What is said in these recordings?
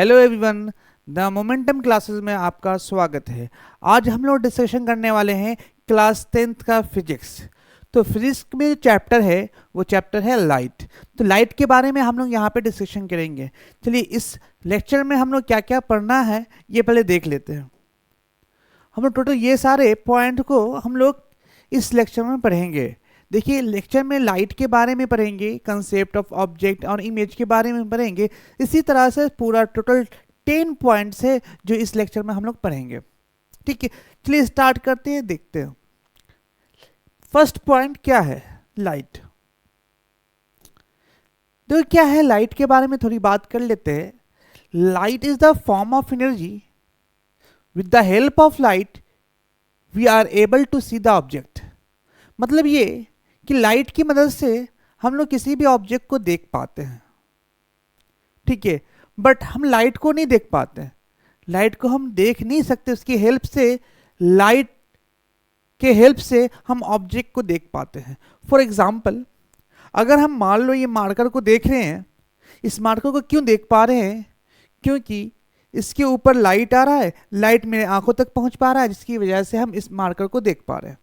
Hello everyone, the momentum classes में आपका स्वागत है। आज हम लोग डिस्कशन करने वाले हैं क्लास 10th का फिजिक्स। तो फिजिक्स में जो चैप्टर है वो चैप्टर है लाइट। तो लाइट के बारे में हम लोग यहाँ पे डिस्कशन करेंगे। चलिए इस लेक्चर में हम लोग क्या क्या पढ़ना है ये पहले देख लेते हैं। हम लोग टोटल ये सारे पॉइंट को हम लोग इस लेक्चर में पढ़ेंगे। देखिए लेक्चर में लाइट के बारे में पढ़ेंगे, कंसेप्ट ऑफ ऑब्जेक्ट और इमेज के बारे में पढ़ेंगे। इसी तरह से पूरा टोटल 10 पॉइंट्स है जो इस लेक्चर में हम लोग पढ़ेंगे। ठीक है, चलिए स्टार्ट करते हैं, देखते हैं। फर्स्ट पॉइंट क्या है, लाइट। तो क्या है लाइट के बारे में थोड़ी बात कर लेते हैं। Light is the form of energy with the help of light we are able to see the object. मतलब ये कि लाइट की मदद से हम लोग किसी भी ऑब्जेक्ट को देख पाते हैं। ठीक है, बट हम लाइट को नहीं देख पाते हैं। लाइट को हम देख नहीं सकते, उसकी हेल्प से, लाइट के हेल्प से हम ऑब्जेक्ट को देख पाते हैं। फॉर एग्जाम्पल, अगर हम मान लो ये मार्कर को देख रहे हैं, इस मार्कर को क्यों देख पा रहे हैं? क्योंकि इसके ऊपर लाइट आ रहा है, लाइट मेरे आंखों तक पहुंच पा रहा है, जिसकी वजह से हम इस मार्कर को देख पा रहे हैं।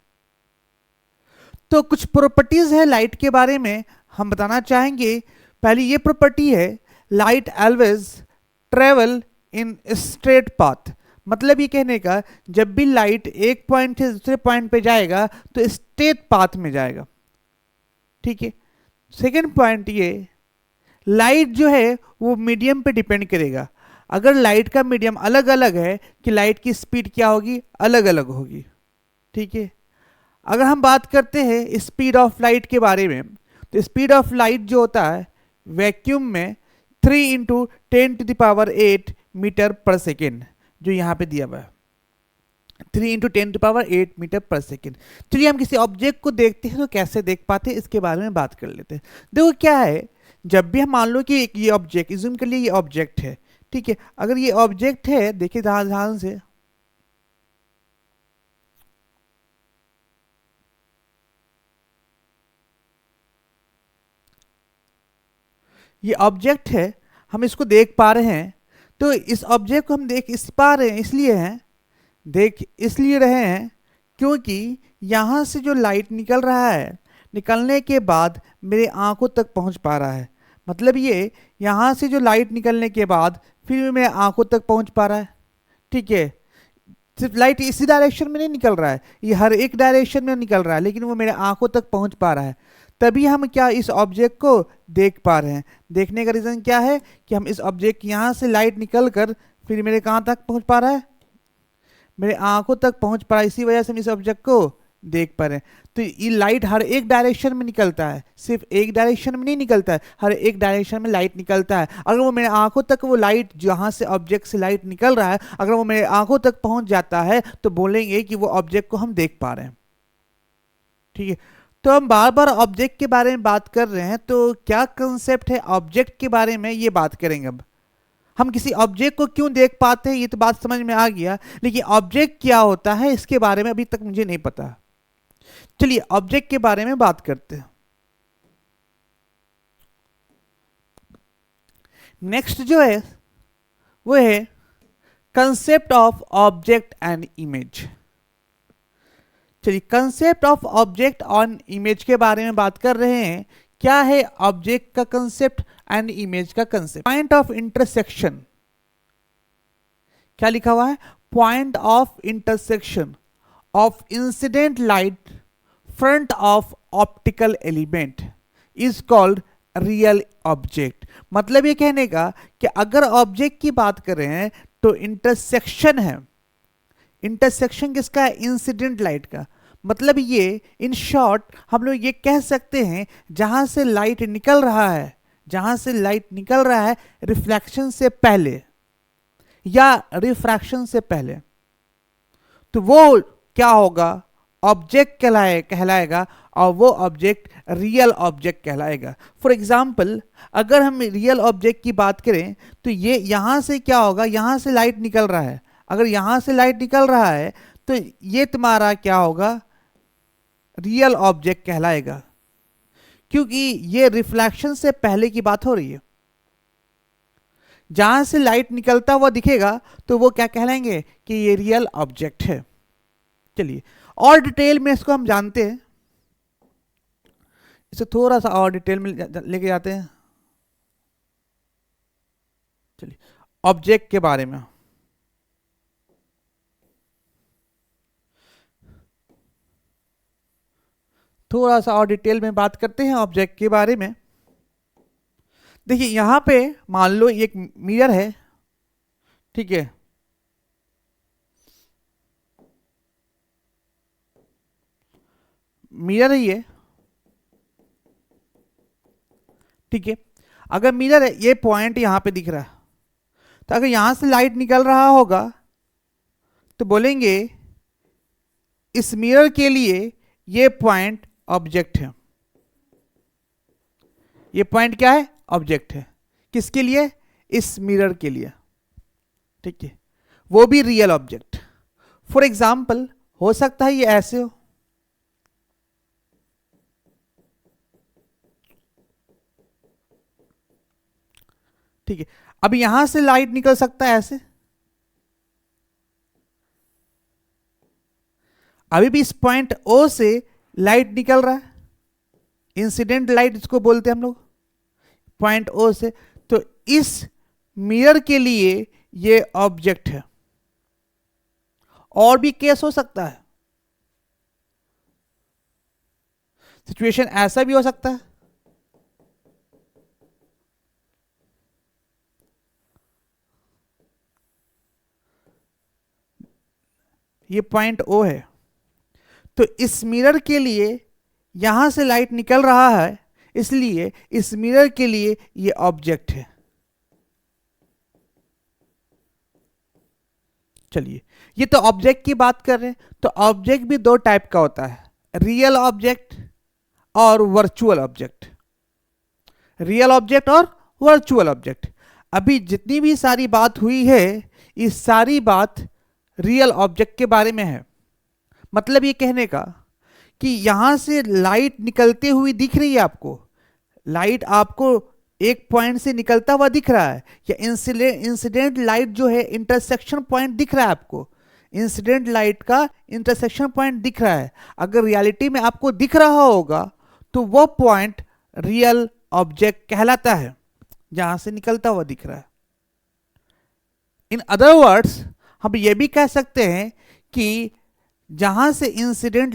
तो कुछ प्रॉपर्टीज है लाइट के बारे में हम बताना चाहेंगे। पहली ये प्रॉपर्टी है, light always travel in straight path. मतलब ये कहने का, जब भी लाइट एक पॉइंट से दूसरे पॉइंट पे जाएगा तो स्ट्रेट पाथ में जाएगा। ठीक है, सेकेंड पॉइंट ये, लाइट जो है वो मीडियम पे डिपेंड करेगा। अगर लाइट का मीडियम अलग अलग है कि लाइट की स्पीड क्या होगी, अलग अलग होगी। ठीक है, अगर हम बात करते हैं स्पीड ऑफ लाइट के बारे में, तो स्पीड ऑफ लाइट जो होता है वैक्यूम में 3 इंटू 10⁸ मीटर पर सेकेंड, जो यहाँ पे दिया हुआ है 3 इंटू 10⁸ मीटर पर सेकेंड। चलिए हम किसी ऑब्जेक्ट को देखते हैं तो कैसे देख पाते हैं इसके बारे में बात कर लेते हैं। देखो क्या है, जब भी हम मान लो कि ये ऑब्जेक्ट, इज्यूम कर लिए ये ऑब्जेक्ट है। ठीक है, अगर ये ऑब्जेक्ट है, देखिए ध्यान से, ये ऑब्जेक्ट है, हम इसको देख पा रहे हैं। तो इस ऑब्जेक्ट को हम देख इस पा रहे हैं, इसलिए हैं, देख इसलिए रहे हैं क्योंकि यहाँ से जो लाइट निकल रहा है, निकलने के बाद मेरे आंखों तक पहुँच पा रहा है। मतलब ये यहाँ से जो लाइट निकलने के बाद फिर भी मेरे आंखों तक पहुँच पा रहा है। ठीक है, सिर्फ लाइट इसी डायरेक्शन में नहीं निकल रहा है, ये हर एक डायरेक्शन में निकल रहा है, लेकिन वो मेरे आंखों तक पहुँच पा रहा है। तभी हम क्या इस ऑब्जेक्ट को देख पा रहे हैं। देखने का रीज़न क्या है कि हम इस ऑब्जेक्ट, यहाँ से लाइट निकल कर फिर मेरे कहाँ तक पहुँच पा रहा है, मेरे आंखों तक पहुँच पा रहा है। इसी वजह से हम इस ऑब्जेक्ट को देख पा रहे हैं। तो ये लाइट हर एक डायरेक्शन में निकलता है, सिर्फ एक डायरेक्शन में नहीं निकलता है, हर एक डायरेक्शन में लाइट निकलता है। अगर वो मेरे आंखों तक, वो लाइट जहाँ से ऑब्जेक्ट से लाइट निकल रहा है, अगर वो मेरे आंखों तक पहुँच जाता है तो बोलेंगे कि वो ऑब्जेक्ट को हम देख पा रहे हैं। ठीक है, तो हम बार बार ऑब्जेक्ट के बारे में बात कर रहे हैं, तो क्या कंसेप्ट है ऑब्जेक्ट के बारे में ये बात करेंगे। अब हम किसी ऑब्जेक्ट को क्यों देख पाते हैं ये तो बात समझ में आ गया, लेकिन ऑब्जेक्ट क्या होता है इसके बारे में अभी तक मुझे नहीं पता। चलिए ऑब्जेक्ट के बारे में बात करते हैं। नेक्स्ट जो है वो है concept of object and image. चलिए कंसेप्ट ऑफ ऑब्जेक्ट और इमेज के बारे में बात कर रहे हैं। क्या है ऑब्जेक्ट का कंसेप्ट एंड इमेज का कंसेप्ट? पॉइंट ऑफ इंटरसेक्शन, क्या लिखा हुआ है? Point of intersection of incident light front of optical element is called real object. मतलब ये कहने का कि अगर ऑब्जेक्ट की बात कर रहे हैं तो इंटरसेक्शन है, इंटरसेक्शन किसका है? इंसिडेंट लाइट का। मतलब ये इन शॉर्ट हम लोग ये कह सकते हैं, जहां से लाइट निकल रहा है, जहां से लाइट निकल रहा है रिफ्लेक्शन से पहले या रिफ्रैक्शन से पहले, तो वो क्या होगा? ऑब्जेक्ट कहलाएगा और वो ऑब्जेक्ट रियल ऑब्जेक्ट कहलाएगा। फॉर एग्जाम्पल, अगर हम रियल ऑब्जेक्ट की बात करें तो ये यहां से क्या होगा, यहां से लाइट निकल रहा है, अगर यहां से लाइट निकल रहा है तो ये तुम्हारा क्या होगा? रियल ऑब्जेक्ट कहलाएगा, क्योंकि ये रिफ्लेक्शन से पहले की बात हो रही है। जहां से लाइट निकलता हुआ दिखेगा तो वो क्या कहलाएंगे कि ये रियल ऑब्जेक्ट है। चलिए और डिटेल में इसको हम जानते हैं, इसे थोड़ा सा और डिटेल में लेके जाते हैं। चलिए ऑब्जेक्ट के बारे में थोड़ा सा और डिटेल में बात करते हैं ऑब्जेक्ट के बारे में। देखिए यहां पे मान लो एक मिरर है, ठीक है, मिरर है ये, ठीक है। अगर मिरर है, ये पॉइंट यहां पे दिख रहा है, तो अगर यहां से लाइट निकल रहा होगा तो बोलेंगे इस मिरर के लिए ये पॉइंट ऑब्जेक्ट है। ये पॉइंट क्या है? ऑब्जेक्ट है। किसके लिए? इस मिरर के लिए, ठीक है, वो भी रियल ऑब्जेक्ट। फॉर एग्जाम्पल हो सकता है ये ऐसे हो, ठीक है। अब यहां से लाइट निकल सकता है ऐसे, अभी भी इस पॉइंट ओ से लाइट निकल रहा है, इंसिडेंट लाइट इसको बोलते हैं हम लोग, पॉइंट ओ से। तो इस मिरर के लिए ये ऑब्जेक्ट है। और भी केस हो सकता है, सिचुएशन ऐसा भी हो सकता है, ये पॉइंट ओ है, तो इस मिरर के लिए यहां से लाइट निकल रहा है, इसलिए इस मिरर के लिए ये ऑब्जेक्ट है। चलिए ये तो ऑब्जेक्ट की बात कर रहे हैं, तो ऑब्जेक्ट भी दो टाइप का होता है, रियल ऑब्जेक्ट और वर्चुअल ऑब्जेक्ट। रियल ऑब्जेक्ट और वर्चुअल ऑब्जेक्ट। अभी जितनी भी सारी बात हुई है, ये सारी बात रियल ऑब्जेक्ट के बारे में है। मतलब ये कहने का कि यहां से लाइट निकलते हुई दिख रही है आपको, लाइट आपको एक पॉइंट से निकलता हुआ दिख रहा है, या इंसिडेंट लाइट जो है इंटरसेक्शन पॉइंट दिख रहा है आपको, इंसिडेंट लाइट का इंटरसेक्शन पॉइंट दिख रहा है। अगर रियलिटी में आपको दिख रहा होगा तो वो पॉइंट रियल ऑब्जेक्ट कहलाता है, जहां से निकलता हुआ दिख रहा है। इन अदर वर्ड्स हम ये भी कह सकते हैं कि जहां से इंसिडेंट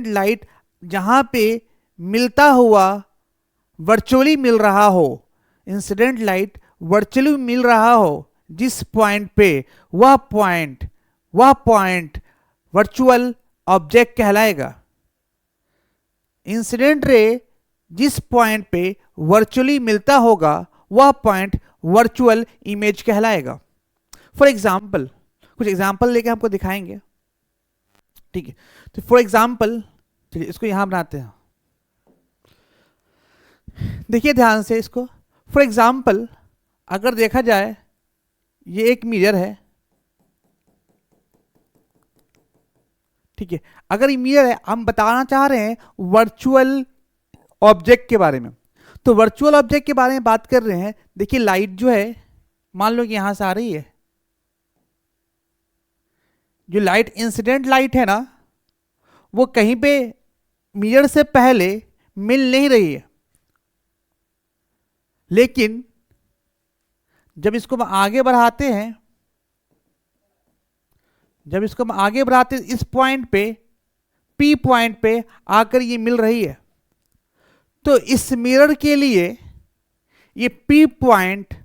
लाइट जहां पे मिलता हुआ वर्चुअली मिल रहा हो, इंसिडेंट लाइट वर्चुअली मिल रहा हो जिस पॉइंट पे, वह पॉइंट वर्चुअल ऑब्जेक्ट कहलाएगा। इंसिडेंट रे जिस पॉइंट पे वर्चुअली मिलता होगा वह पॉइंट वर्चुअल इमेज कहलाएगा। फॉर एग्जाम्पल कुछ एग्जाम्पल लेके हमको दिखाएंगे, ठीक है। तो फॉर एग्जाम्पल चलिए इसको यहां बनाते हैं, देखिए ध्यान से इसको। फॉर एग्जाम्पल अगर देखा जाए ये एक मिरर है, ठीक है। अगर ये मिरर है, हम बताना चाह रहे हैं वर्चुअल ऑब्जेक्ट के बारे में, तो वर्चुअल ऑब्जेक्ट के बारे में बात कर रहे हैं। देखिए लाइट जो है, मान लो कि यहां से आ रही है, जो लाइट इंसिडेंट लाइट है ना, वो कहीं पे मिरर से पहले मिल नहीं रही है, लेकिन जब इसको हम आगे बढ़ाते हैं, इस पॉइंट पे, पी पॉइंट पे आकर ये मिल रही है, तो इस मिरर के लिए ये पी पॉइंट,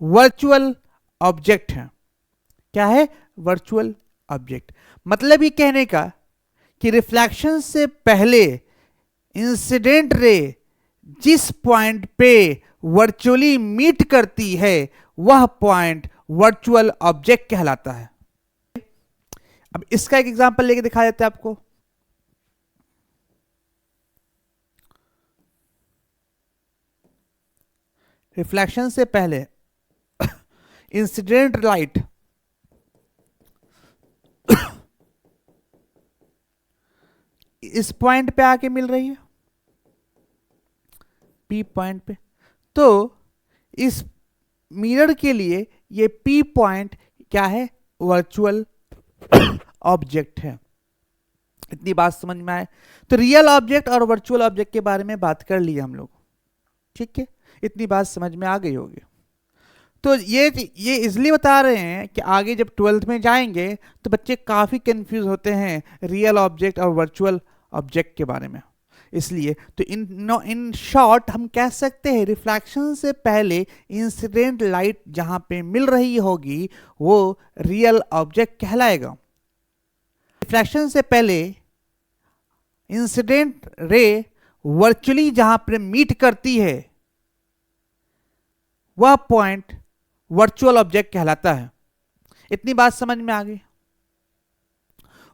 वर्चुअल ऑब्जेक्ट है। क्या है? Virtual object. मतलब ये कहने का कि रिफ्लेक्शन से पहले इंसिडेंट रे जिस पॉइंट पे वर्चुअली मीट करती है वह पॉइंट वर्चुअल ऑब्जेक्ट कहलाता है। अब इसका एक एग्जांपल लेके दिखा देते हैं आपको। रिफ्लेक्शन से पहले इंसिडेंट लाइट इस पॉइंट पे आके मिल रही है, P पॉइंट पे। तो इस मिरर के लिए ये P पॉइंट क्या है, वर्चुअल ऑब्जेक्ट है। इतनी बात समझ में आए? तो रियल ऑब्जेक्ट और वर्चुअल ऑब्जेक्ट के बारे में बात कर लिया हम लोग, ठीक है, इतनी बात समझ में आ गई होगी। तो ये इसलिए बता रहे हैं कि आगे जब 12th में जाएंगे तो बच्चे काफ़ी कंफ्यूज होते हैं रियल ऑब्जेक्ट और वर्चुअल ऑब्जेक्ट के बारे में। इसलिए तो इन शॉर्ट हम कह सकते हैं रिफ्लेक्शन से पहले इंसिडेंट लाइट जहां पे मिल रही होगी वो रियल ऑब्जेक्ट कहलाएगा। रिफ्लेक्शन से पहले इंसिडेंट रे वर्चुअली जहां पर मीट करती है वह पॉइंट वर्चुअल ऑब्जेक्ट कहलाता है। इतनी बात समझ में आ गई।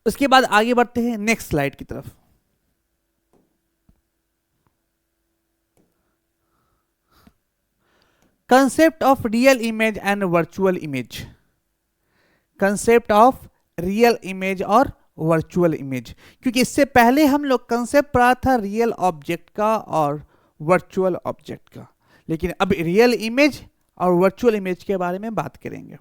उसके बाद आगे बढ़ते हैं नेक्स्ट स्लाइड की तरफ। Concept of real image and virtual image. Concept of real image और वर्चुअल इमेज, क्योंकि इससे पहले हम लोग कंसेप्ट पढ़ा था रियल ऑब्जेक्ट का और वर्चुअल ऑब्जेक्ट का, लेकिन अब रियल इमेज और वर्चुअल इमेज के बारे में बात करेंगे।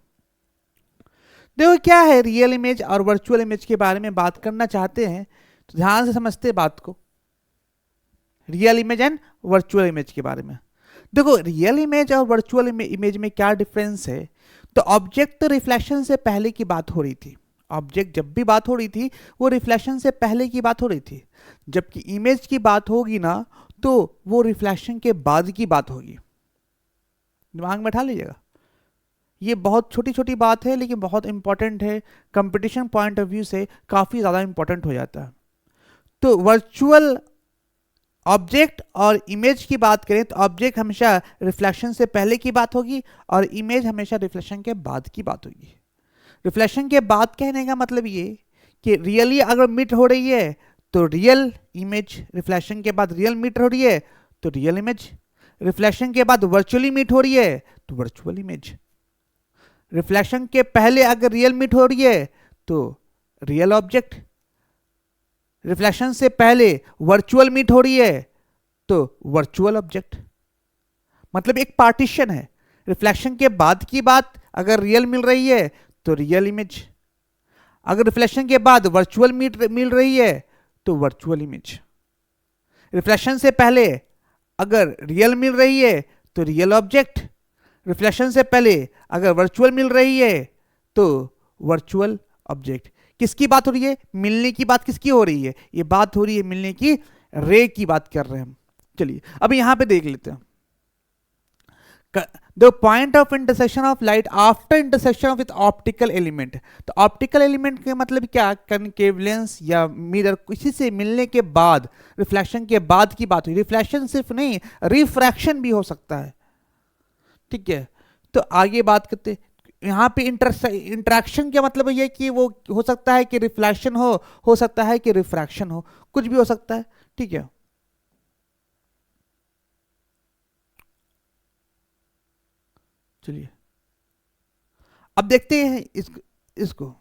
देखो क्या है, रियल इमेज और वर्चुअल इमेज के बारे में बात करना चाहते हैं तो ध्यान से समझते बात को। Real image and virtual image के बारे में देखो, रियल इमेज और वर्चुअल इमेज में क्या डिफरेंस है। तो ऑब्जेक्ट तो रिफ्लेक्शन से पहले की बात हो रही थी, ऑब्जेक्ट जब भी बात हो रही थी वो रिफ्लेक्शन से पहले की बात हो रही थी, जबकि इमेज की बात होगी ना तो वो रिफ्लेक्शन के बाद की बात होगी। दिमाग में बैठा लीजिएगा, ये बहुत छोटी छोटी बात है लेकिन बहुत इंपॉर्टेंट है, कंपटीशन पॉइंट ऑफ व्यू से काफ़ी ज़्यादा इंपॉर्टेंट हो जाता है। तो वर्चुअल ऑब्जेक्ट और इमेज की बात करें तो ऑब्जेक्ट हमेशा रिफ्लेक्शन से पहले की बात होगी और इमेज हमेशा रिफ्लेक्शन के बाद की बात होगी। रिफ्लेक्शन के बाद कहने का मतलब ये कि रियली अगर मीट हो रही है तो रियल इमेज, रिफ्लेक्शन के बाद रियल मीट हो रही है तो रियल इमेज, रिफ्लेक्शन के बाद वर्चुअली मीट हो रही है तो वर्चुअल इमेज, रिफ्लेक्शन के पहले अगर रियल मीट हो रही है तो रियल ऑब्जेक्ट, रिफ्लेक्शन से पहले वर्चुअल मीट हो रही है तो वर्चुअल ऑब्जेक्ट। मतलब एक पार्टीशन है, रिफ्लेक्शन के बाद की बात अगर रियल मिल रही है तो रियल इमेज, अगर रिफ्लेक्शन के बाद वर्चुअल मिल रही है तो वर्चुअल इमेज, रिफ्लेक्शन से पहले अगर रियल मिल रही है तो रियल ऑब्जेक्ट, रिफ्लेक्शन से पहले अगर वर्चुअल मिल रही है तो वर्चुअल ऑब्जेक्ट। किसकी बात हो रही है, मिलने की बात किसकी हो रही है, ये बात हो रही है मिलने की, रे की बात कर रहे हैं हम। चलिए अब यहां पे देख लेते हैं the point of intersection of light after intersection with optical element. तो ऑप्टिकल एलिमेंट के मतलब क्या, कनकेव लेंस या मिरर, किसी से मिलने के बाद, रिफ्लेक्शन के बाद की बात हुई। रिफ्लेक्शन सिर्फ नहीं, रिफ्रैक्शन भी हो सकता है, ठीक है। तो आगे बात करते, यहाँ पे इंटरेक्शन का मतलब ये कि वो हो सकता है कि रिफ्लेक्शन हो सकता है कि रिफ्रैक्शन हो, कुछ भी हो सकता है, ठीक है। चलिए अब देखते हैं इसको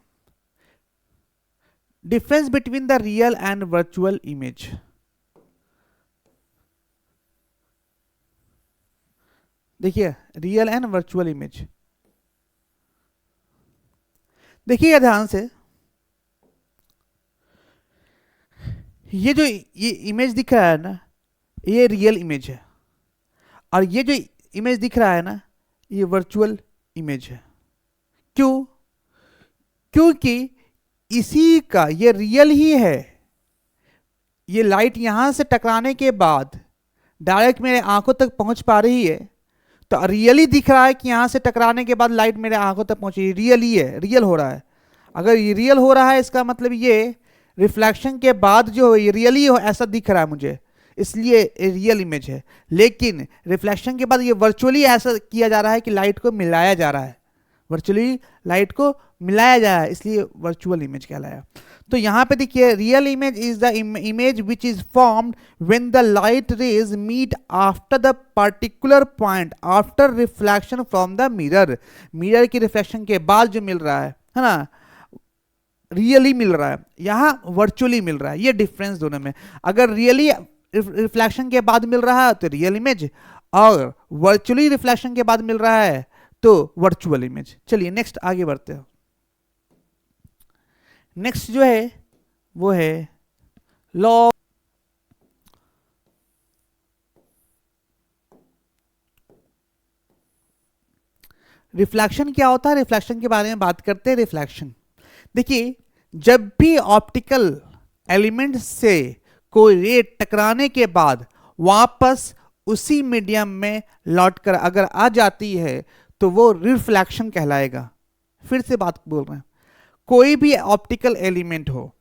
difference between the real and virtual image. देखिए रियल एंड वर्चुअल इमेज, देखिएगा ध्यान से, ये जो ये इमेज दिख रहा है ना ये रियल इमेज है, और ये जो इमेज दिख रहा है ना ये वर्चुअल इमेज है। क्यों? क्योंकि इसी का ये रियल ही है, ये लाइट यहां से टकराने के बाद डायरेक्ट मेरे आंखों तक पहुंच पा रही है, तो रियली दिख रहा है कि यहां से टकराने के बाद लाइट मेरे आंखों तक पहुंची, रियल ही है, रियल हो रहा है। अगर ये रियल हो रहा है इसका मतलब ये रिफ्लेक्शन के बाद जो ये रियली हो ऐसा दिख रहा है मुझे, इसलिए रियल इमेज है। लेकिन रिफ्लेक्शन के बाद ये वर्चुअली ऐसा किया जा रहा है कि लाइट को मिलाया जा रहा है, वर्चुअली लाइट को मिलाया जा रहा है, इसलिए वर्चुअल इमेज कहलाया। तो यहां पे देखिए real image is the image which is formed when the light rays meet after the particular point after reflection from the mirror. Mirror की रिफ्लेक्शन के बाद जो मिल रहा है ना, रियली मिल रहा है, यहां वर्चुअली मिल रहा है, ये डिफरेंस दोनों में। अगर रियली रिफ्लेक्शन के बाद मिल रहा है तो रियल इमेज, और वर्चुअली रिफ्लेक्शन के बाद मिल रहा है तो वर्चुअल इमेज। चलिए नेक्स्ट आगे बढ़ते हैं। नेक्स्ट जो है वो है लॉ। रिफ्लेक्शन क्या होता है, रिफ्लेक्शन के बारे में बात करते हैं। रिफ्लेक्शन देखिए, जब भी ऑप्टिकल एलिमेंट से कोई रे टकराने के बाद वापस उसी मीडियम में लौट कर अगर आ जाती है तो वो रिफ्लेक्शन कहलाएगा। फिर से बात बोल रहे हैं, कोई भी ऑप्टिकल एलिमेंट हो,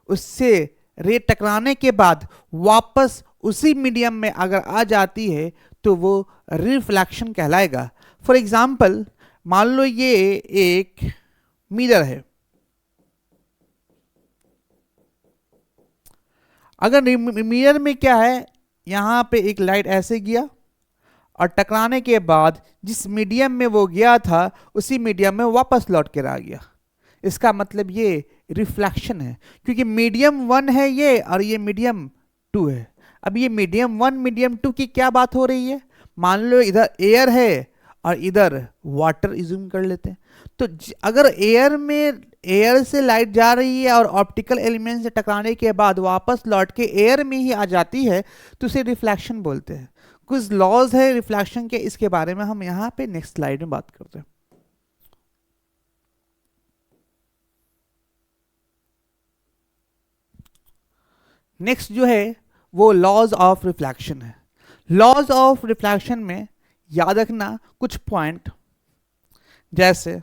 उससे रे टकराने के बाद वापस उसी मीडियम में अगर आ जाती है तो वो रिफ्लेक्शन कहलाएगा। फॉर एग्जाम्पल, मान लो ये एक मिरर है, अगर मिरर में क्या है, यहां पे एक लाइट ऐसे गया और टकराने के बाद जिस मीडियम में वो गया था उसी मीडियम में वापस लौट कर आ गया, इसका मतलब ये रिफ्लेक्शन है, क्योंकि मीडियम 1 है ये और ये मीडियम 2 है। अब ये मीडियम 1 मीडियम 2 की क्या बात हो रही है, मान लो इधर एयर है और इधर वाटर इज्यूम कर लेते हैं, तो अगर एयर से लाइट जा रही है और ऑप्टिकल एलिमेंट से टकराने के बाद वापस लौट के एयर में ही आ जाती है तो उसे रिफ्लेक्शन बोलते हैं। कुछ लॉज है रिफ्लेक्शन के, इसके बारे में हम यहाँ पे नेक्स्ट स्लाइड में बात करते हैं। नेक्स्ट जो है वो लॉज ऑफ रिफ्लेक्शन है। लॉज ऑफ रिफ्लेक्शन में याद रखना कुछ पॉइंट, जैसे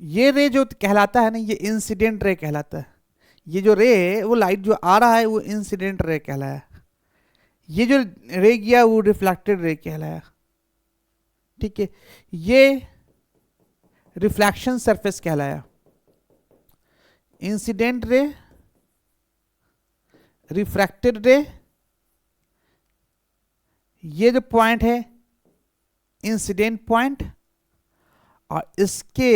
ये रे जो कहलाता है ना, ये इंसिडेंट रे कहलाता है। ये जो रे है, वो लाइट जो आ रहा है वो इंसिडेंट रे कहलाया। ये जो रे गया वो रिफ्लेक्टेड रे कहलाया। ठीक है, ये रिफ्लेक्शन सरफेस कहलाया। इंसिडेंट रे, रिफ्रैक्टेड रे, ये जो पॉइंट है इंसिडेंट पॉइंट, और इसके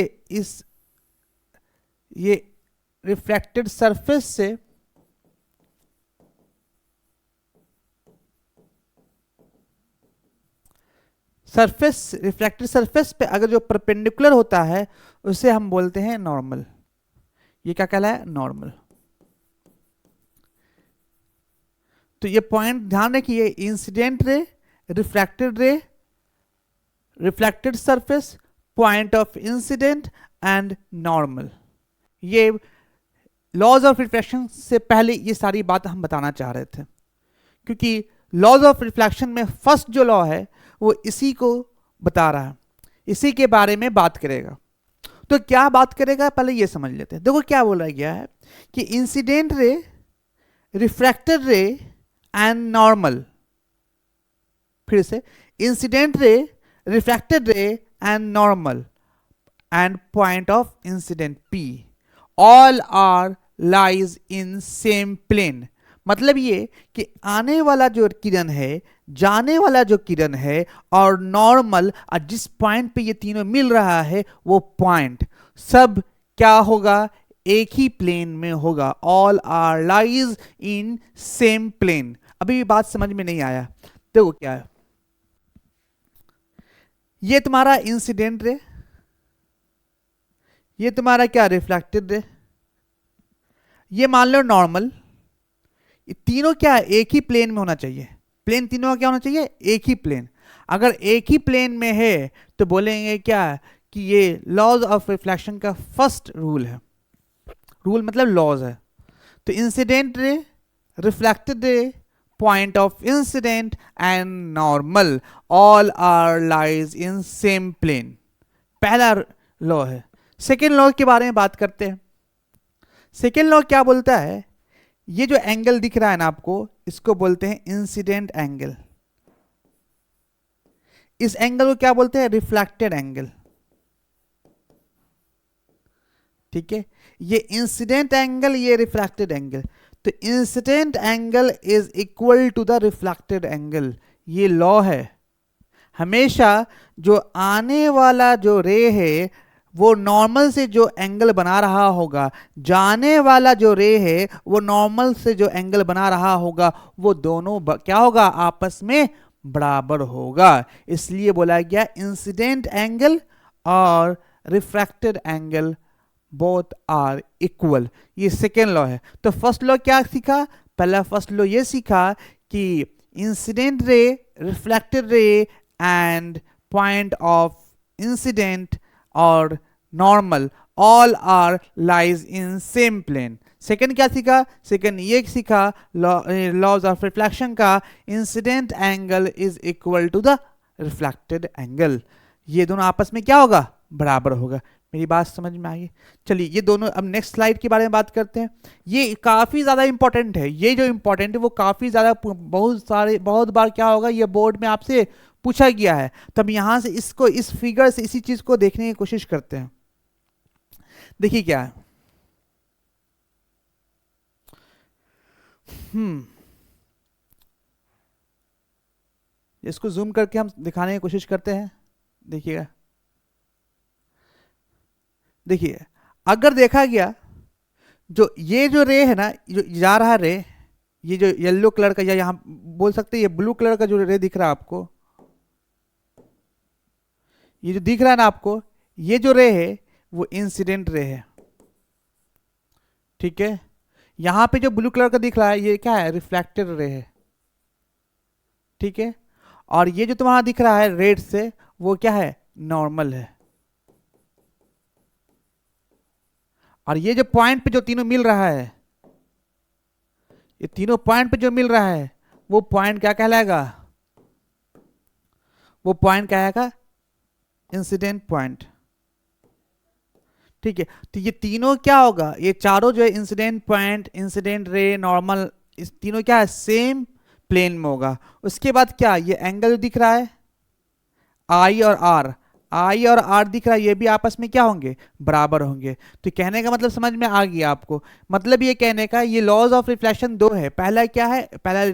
ये रिफ्लेक्टेड सरफेस से रिफ्लेक्टेड सरफेस पे अगर जो परपेंडिकुलर होता है उसे हम बोलते हैं नॉर्मल। ये क्या कहलाया, नॉर्मल। तो ये पॉइंट ध्यान रखिए, इंसिडेंट रे, रिफ्रैक्टेड रे, reflected surface, point of incident and normal. ये लॉज ऑफ रिफ्लेक्शन से पहले ये सारी बात हम बताना चाह रहे थे, क्योंकि लॉज ऑफ रिफ्लेक्शन में फर्स्ट जो लॉ है वो इसी को बता रहा है, इसी के बारे में बात करेगा। तो क्या बात करेगा पहले ये समझ लेते हैं। देखो क्या बोला गया है कि incident ray, refracted ray and normal, फिर से incident ray, refracted ray and normal and point of incident P all are lies in same plane. मतलब ये कि आने वाला जो किरण है, जाने वाला जो किरण है और नॉर्मल, जिस पॉइंट पे ये तीनों मिल रहा है वो पॉइंट सब क्या होगा, एक ही प्लेन में होगा। All are lies in same plane. अभी भी बात समझ में नहीं आया, देखो क्या है, ये तुम्हारा इंसिडेंट रे, ये तुम्हारा क्या रिफ्लेक्टेड रे, ये मान लो नॉर्मल। ये तीनों क्या है, एक ही प्लेन में होना चाहिए। प्लेन तीनों का क्या होना चाहिए, एक ही प्लेन। अगर एक ही प्लेन में है तो बोलेंगे क्या कि ये लॉज ऑफ रिफ्लेक्शन का फर्स्ट रूल है। रूल मतलब लॉज है। तो incident ray, reflected ray, point of incident and normal all are lies in same plane, पहला लॉ है। सेकेंड लॉ के बारे में बात करते हैं। सेकेंड लॉ क्या बोलता है, ये जो एंगल दिख रहा है ना आपको, इसको बोलते हैं इंसिडेंट एंगल। इस एंगल को क्या बोलते हैं, रिफ्लेक्टेड एंगल। ठीक है, ये इंसिडेंट एंगल, ये रिफ्लेक्टेड एंगल। तो incident angle is equal to the reflected angle, ये लॉ है। हमेशा जो आने वाला जो रे है वो नॉर्मल से जो एंगल बना रहा होगा, जाने वाला जो रे है वो नॉर्मल से जो एंगल बना रहा होगा, वो दोनों क्या होगा, आपस में बराबर होगा। इसलिए बोला गया इंसिडेंट एंगल और refracted angle both are equal. ये सेकेंड लॉ है। तो फर्स्ट लॉ क्या सीखा, पहला फर्स्ट लॉ ये सीखा कि incident ray, reflected ray and point of incident और normal all are lies in same plane. Second क्या सीखा, सेकंड ये सीखा लॉज ऑफ रिफ्लेक्शन का, incident angle is equal to the reflected angle, ये दोनों आपस में क्या होगा, बराबर होगा। मेरी बात समझ में आई? चलिए ये दोनों, अब नेक्स्ट स्लाइड के बारे में बात करते हैं। ये काफ़ी ज़्यादा इंपॉर्टेंट है, ये जो इंपॉर्टेंट है वो काफ़ी ज़्यादा, बहुत बार क्या होगा, ये बोर्ड में आपसे पूछा गया है। तब यहाँ से इसको, इस फिगर से इसी चीज़ को देखने की कोशिश करते हैं। देखिए क्या है, इसको जूम करके हम दिखाने की कोशिश करते हैं। देखिएगा, देखिए अगर देखा गया, जो ये जो रे है ना, जो जा रहा रे, ये जो येलो कलर का, या यहाँ बोल सकते हैं ये ब्लू कलर का जो रे दिख रहा है आपको, ये जो दिख रहा है ना आपको, ये जो रे है वो इंसिडेंट रे है, ठीक है। यहां पे जो ब्लू कलर का दिख रहा है ये क्या है, रिफ्लेक्टेड रे है, ठीक है। और ये जो तुम्हारा दिख रहा है रेड से, वो क्या है, नॉर्मल है। और ये जो पॉइंट पे जो तीनों मिल रहा है, ये तीनों पॉइंट पे जो मिल रहा है, वो पॉइंट क्या कहलाएगा, वो पॉइंट क्या आएगा, इंसिडेंट पॉइंट, ठीक है। तो ये तीनों क्या होगा, ये चारों जो है incident point, incident ray, normal, इस तीनों क्या है, सेम प्लेन में होगा। उसके बाद क्या, ये एंगल दिख रहा है आई और आर, आई और आर दिख रहा है, ये भी आपस में क्या होंगे, बराबर होंगे। तो कहने का मतलब समझ में आ गया आपको, मतलब ये कहने का, ये लॉज ऑफ रिफ्लेक्शन दो है। पहला क्या है, पहला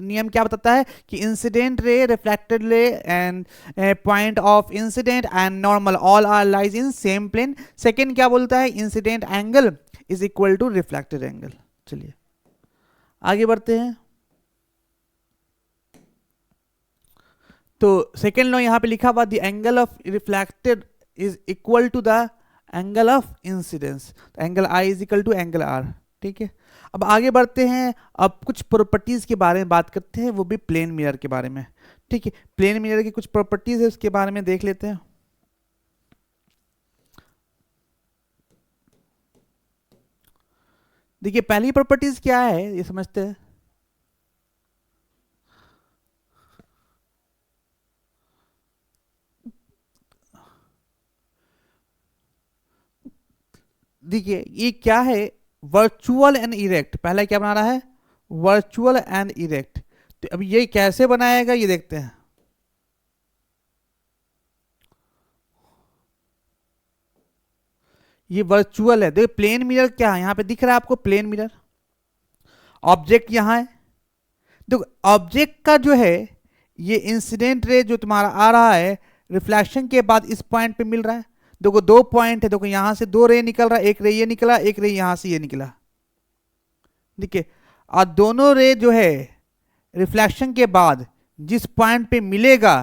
नियम क्या बताता है कि incident ray, reflected ray and point of incident and normal all are lies in same plane. Second क्या बोलता है, incident angle is equal to reflected angle. चलिए आगे बढ़ते हैं। तो सेकेंड लॉ यहां पे लिखा हुआ, the angle of reflected is equal to the angle of incidence, angle i is equal to angle r, ठीक है। अब आगे बढ़ते हैं, अब कुछ प्रॉपर्टीज के बारे में बात करते हैं, वो भी प्लेन मिरर के बारे में, ठीक है। प्लेन मिरर की कुछ प्रॉपर्टीज है, उसके बारे में देख लेते हैं। देखिए पहली प्रॉपर्टीज क्या है ये समझते हैं। देखिए ये क्या है, वर्चुअल एंड इरेक्ट, पहला क्या बना रहा है, वर्चुअल एंड इरेक्ट। तो अब ये कैसे बनाएगा ये देखते हैं। ये वर्चुअल है, देखो प्लेन मिरर क्या है, यहां पे दिख रहा है आपको प्लेन मिरर, ऑब्जेक्ट यहां है, देखो ऑब्जेक्ट का जो है ये इंसिडेंट रे जो तुम्हारा आ रहा है, रिफ्लेक्शन के बाद इस पॉइंट पे मिल रहा है। देखो दो पॉइंट है, देखो यहां से दो रे निकल रहा है, एक रे ये निकला, एक रे यहां से ये निकला, देखिए। और दोनों रे जो है रिफ्लेक्शन के बाद जिस पॉइंट पे मिलेगा,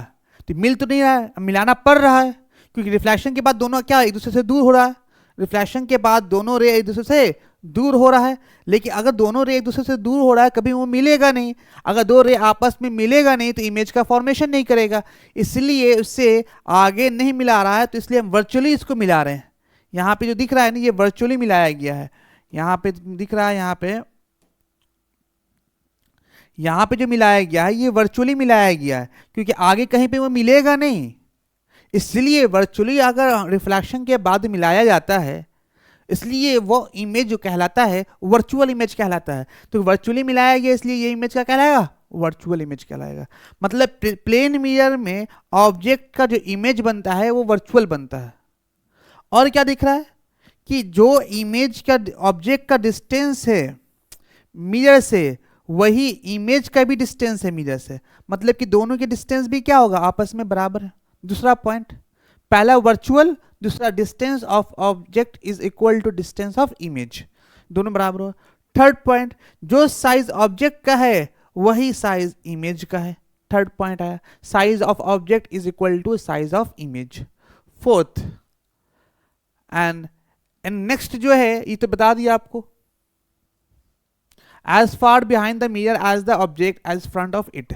तो मिल तो नहीं रहा है, मिलाना पड़ रहा है, क्योंकि रिफ्लेक्शन के बाद दोनों क्या एक दूसरे से दूर हो रहा है, रिफ्लेक्शन के बाद दोनों रे एक दूसरे से दूर हो रहा है। लेकिन अगर दोनों रे एक दूसरे से दूर हो रहा है, कभी वो मिलेगा नहीं। अगर दो रे आपस में मिलेगा नहीं तो इमेज का फॉर्मेशन नहीं करेगा, इसलिए उससे आगे नहीं मिला रहा है, तो इसलिए हम वर्चुअली इसको मिला रहे हैं। यहाँ पे जो दिख रहा है ना, ये वर्चुअली मिलाया गया है। यहाँ पे दिख रहा है, यहाँ पे जो मिलाया गया है ये वर्चुअली मिलाया गया है, क्योंकि आगे कहीं पे वो मिलेगा नहीं, इसलिए वर्चुअली अगर रिफ्लेक्शन के बाद मिलाया जाता है, इसलिए वो इमेज जो कहलाता है वर्चुअल इमेज कहलाता है। तो वर्चुअली मिलाया गया इसलिए ये इमेज क्या कहलाएगा, वर्चुअल इमेज कहलाएगा। मतलब प्लेन मिरर में ऑब्जेक्ट का जो इमेज बनता है वो वर्चुअल बनता है। और क्या दिख रहा है कि जो इमेज का, ऑब्जेक्ट का डिस्टेंस है मिरर से, वही इमेज का भी डिस्टेंस है मिरर से, मतलब कि दोनों के डिस्टेंस भी क्या होगा, आपस में बराबर है। दूसरा पॉइंट, पहला वर्चुअल, दूसरा distance of object is equal to distance of image, दोनों बराबर हो। थर्ड पॉइंट, जो साइज ऑब्जेक्ट का है वही साइज इमेज का है। थर्ड पॉइंट आया, size of object is equal to size of image. Fourth and next जो है ये तो बता दिया आपको, as far behind the mirror as the object as front of it.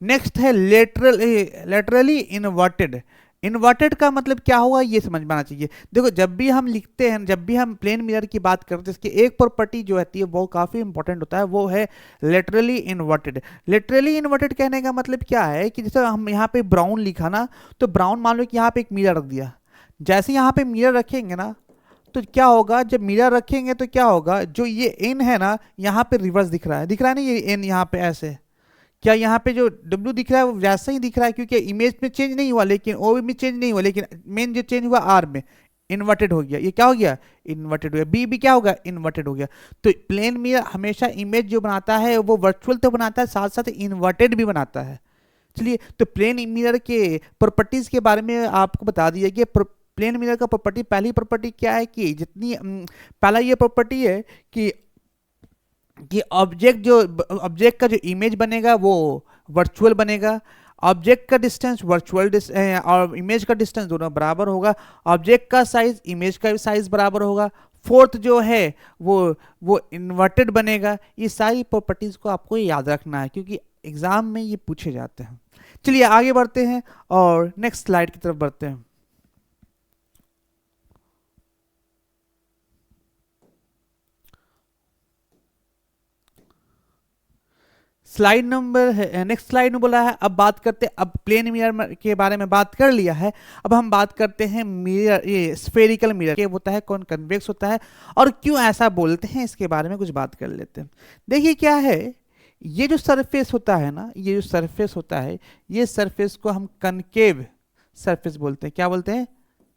Next है लेटरली इनवर्टेड। इन्वर्टेड का मतलब क्या होगा ये समझ में आना चाहिए। देखो जब भी हम लिखते हैं, जब भी हम प्लेन मिरर की बात करते हैं, इसकी एक प्रॉपर्टी जो होती है वो काफ़ी इंपॉर्टेंट होता है, वो है लेटरली इन्वर्टेड। लेटरली इन्वर्टेड कहने का मतलब क्या है कि जैसे हम यहाँ पे ब्राउन लिखा ना, तो ब्राउन मान लो कि यहाँ पे एक मिरर रख दिया, जैसे यहाँ पे मिरर रखेंगे ना तो क्या होगा, जब मिरर रखेंगे तो क्या होगा, जो ये एन है ना यहाँ पे रिवर्स दिख रहा है ना ये एन यहाँ पे ऐसे, क्या यहाँ पे जो W दिख रहा है वो वैसा ही दिख रहा है क्योंकि इमेज में चेंज नहीं हुआ, लेकिन O में चेंज नहीं हुआ, लेकिन मेन जो चेंज हुआ R में इन्वर्टेड हो गया। ये क्या हो गया, इन्वर्टेड हो गया। B भी क्या होगा, इन्वर्टेड हो गया। तो प्लेन मिरर हमेशा इमेज जो बनाता है वो वर्चुअल तो बनाता है, साथ साथ इन्वर्टेड भी बनाता है। चलिए, तो प्लेन मिरर के प्रॉपर्टीज के बारे में आपको बता दिया कि प्लेन मिरर का प्रॉपर्टी, पहली प्रॉपर्टी क्या है कि जितनी पहला ये प्रॉपर्टी है कि ऑब्जेक्ट का जो इमेज बनेगा वो वर्चुअल बनेगा। ऑब्जेक्ट का डिस्टेंस वर्चुअल और इमेज का डिस्टेंस दोनों बराबर होगा। ऑब्जेक्ट का साइज इमेज का साइज बराबर होगा। फोर्थ जो है वो इन्वर्टेड बनेगा। ये सारी प्रॉपर्टीज को आपको याद रखना है क्योंकि एग्जाम में ये पूछे जाते हैं। चलिए आगे बढ़ते हैं और नेक्स्ट स्लाइड की तरफ बढ़ते हैं। स्लाइड नंबर है, नेक्स्ट स्लाइड में बोला है, अब बात करते हैं, अब प्लेन मिरर के बारे में बात कर लिया है, अब हम बात करते हैं मिरर, ये स्फेरिकल मिरर के होता है, कौन कन्वेक्स होता है और क्यों ऐसा बोलते हैं, इसके बारे में कुछ बात कर लेते हैं। देखिए क्या है, ये जो सरफेस होता है ना, ये जो सरफेस होता है, ये सरफेस को हम कनकेव सरफेस बोलते हैं। क्या बोलते हैं,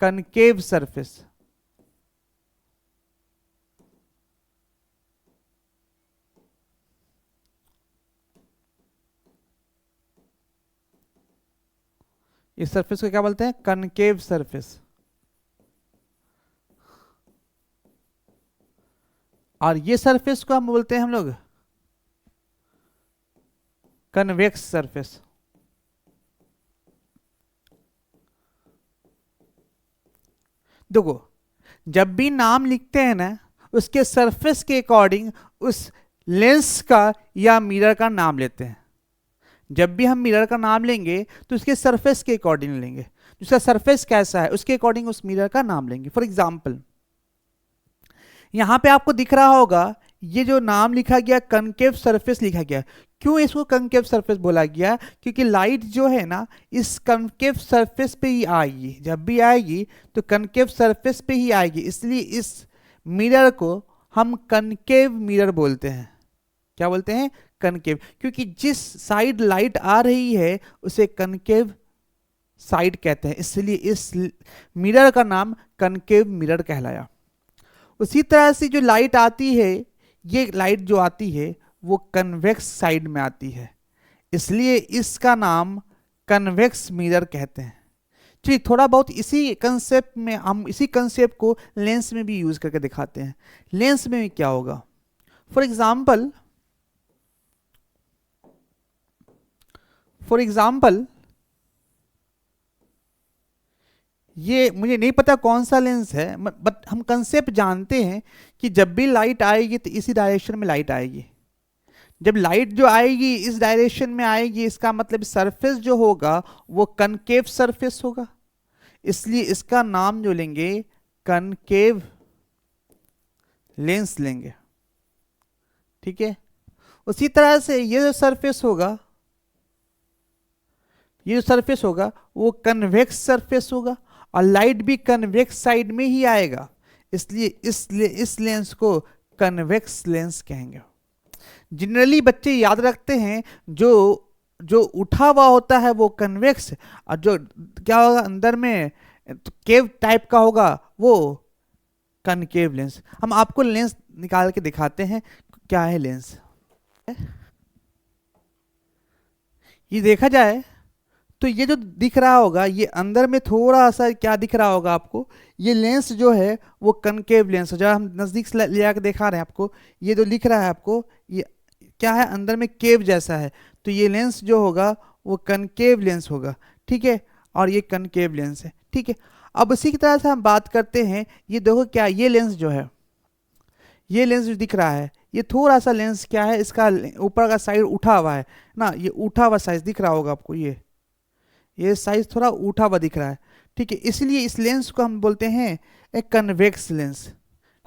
कनकेव सरफेस। इस सरफेस को क्या बोलते हैं, कनकेव सरफेस। और ये सरफेस को हम बोलते हैं हम लोग कन्वेक्स सरफेस। देखो जब भी नाम लिखते हैं ना, उसके सरफेस के अकॉर्डिंग उस लेंस का या मिरर का नाम लेते हैं। जब भी हम मिरर का नाम लेंगे तो उसके सरफेस के अकॉर्डिंग लेंगे, उसका सरफेस कैसा है उसके अकॉर्डिंग उस मिरर का नाम लेंगे। फॉर एग्जाम्पल यहां पे आपको दिख रहा होगा ये जो नाम लिखा गया कनकेव सरफेस लिखा गया। क्यों इसको कनकेव सरफेस बोला गया, क्योंकि लाइट जो है ना इस कनकेव सरफेस पे ही आएगी, जब भी आएगी तो कनकेव सरफेस पे ही आएगी, इसलिए इस मिरर को हम कनकेव मिरर बोलते हैं। क्या बोलते हैं, कनकेव, क्योंकि जिस साइड लाइट आ रही है उसे कनकेव साइड कहते हैं, इसलिए इस मिरर का नाम कनकेव मिरर कहलाया। उसी तरह से जो लाइट आती है, ये लाइट जो आती है वो कन्वेक्स साइड में आती है, इसलिए इसका नाम कन्वेक्स मिरर कहते हैं। चलिए थोड़ा बहुत इसी कंसेप्ट में, हम इसी कंसेप्ट को लेंस में भी यूज करके दिखाते हैं। लेंस में क्या होगा, फॉर एग्जाम्पल ये मुझे नहीं पता कौन सा लेंस है, बट हम कंसेप्ट जानते हैं कि जब भी लाइट आएगी तो इसी डायरेक्शन में लाइट आएगी। जब लाइट जो आएगी इस डायरेक्शन में आएगी, इसका मतलब सरफेस जो होगा वो कनकेव सरफेस होगा, इसलिए इसका नाम जो लेंगे कनकेव लेंस लेंगे। ठीक है, उसी तरह से ये जो सरफेस होगा, ये जो सरफेस होगा वो कन्वेक्स सरफेस होगा और लाइट भी कन्वेक्स साइड में ही आएगा, इसलिए इस लेंस को कन्वेक्स लेंस कहेंगे। जनरली बच्चे याद रखते हैं जो उठा हुआ होता है वो कन्वेक्स, और जो क्या होगा अंदर में केव टाइप का होगा वो कनकेव लेंस। हम आपको लेंस निकाल के दिखाते हैं क्या है लेंस। ये देखा जाए तो ये जो दिख रहा होगा, ये अंदर में थोड़ा सा क्या दिख रहा होगा आपको, ये लेंस जो है वो कनकेव लेंस है। जब हम नज़दीक से ले आकर दिखा रहे हैं आपको, ये जो लिख रहा है आपको, ये क्या है, अंदर में केव जैसा है। तो ये लेंस जो होगा वो कनकेव लेंस होगा, ठीक है, और ये कनकेव लेंस है, ठीक है। अब इसी की तरह से हम बात करते हैं, ये देखो क्या, ये लेंस जो है, ये लेंस जो दिख रहा है, ये थोड़ा सा लेंस क्या है, इसका ऊपर का साइड उठा हुआ है ना, ये उठा हुआ साइज दिख रहा होगा आपको, ये साइज थोड़ा उठा हुआ दिख रहा है, ठीक है। इसलिए इस लेंस को हम बोलते हैं एक कन्वेक्स लेंस।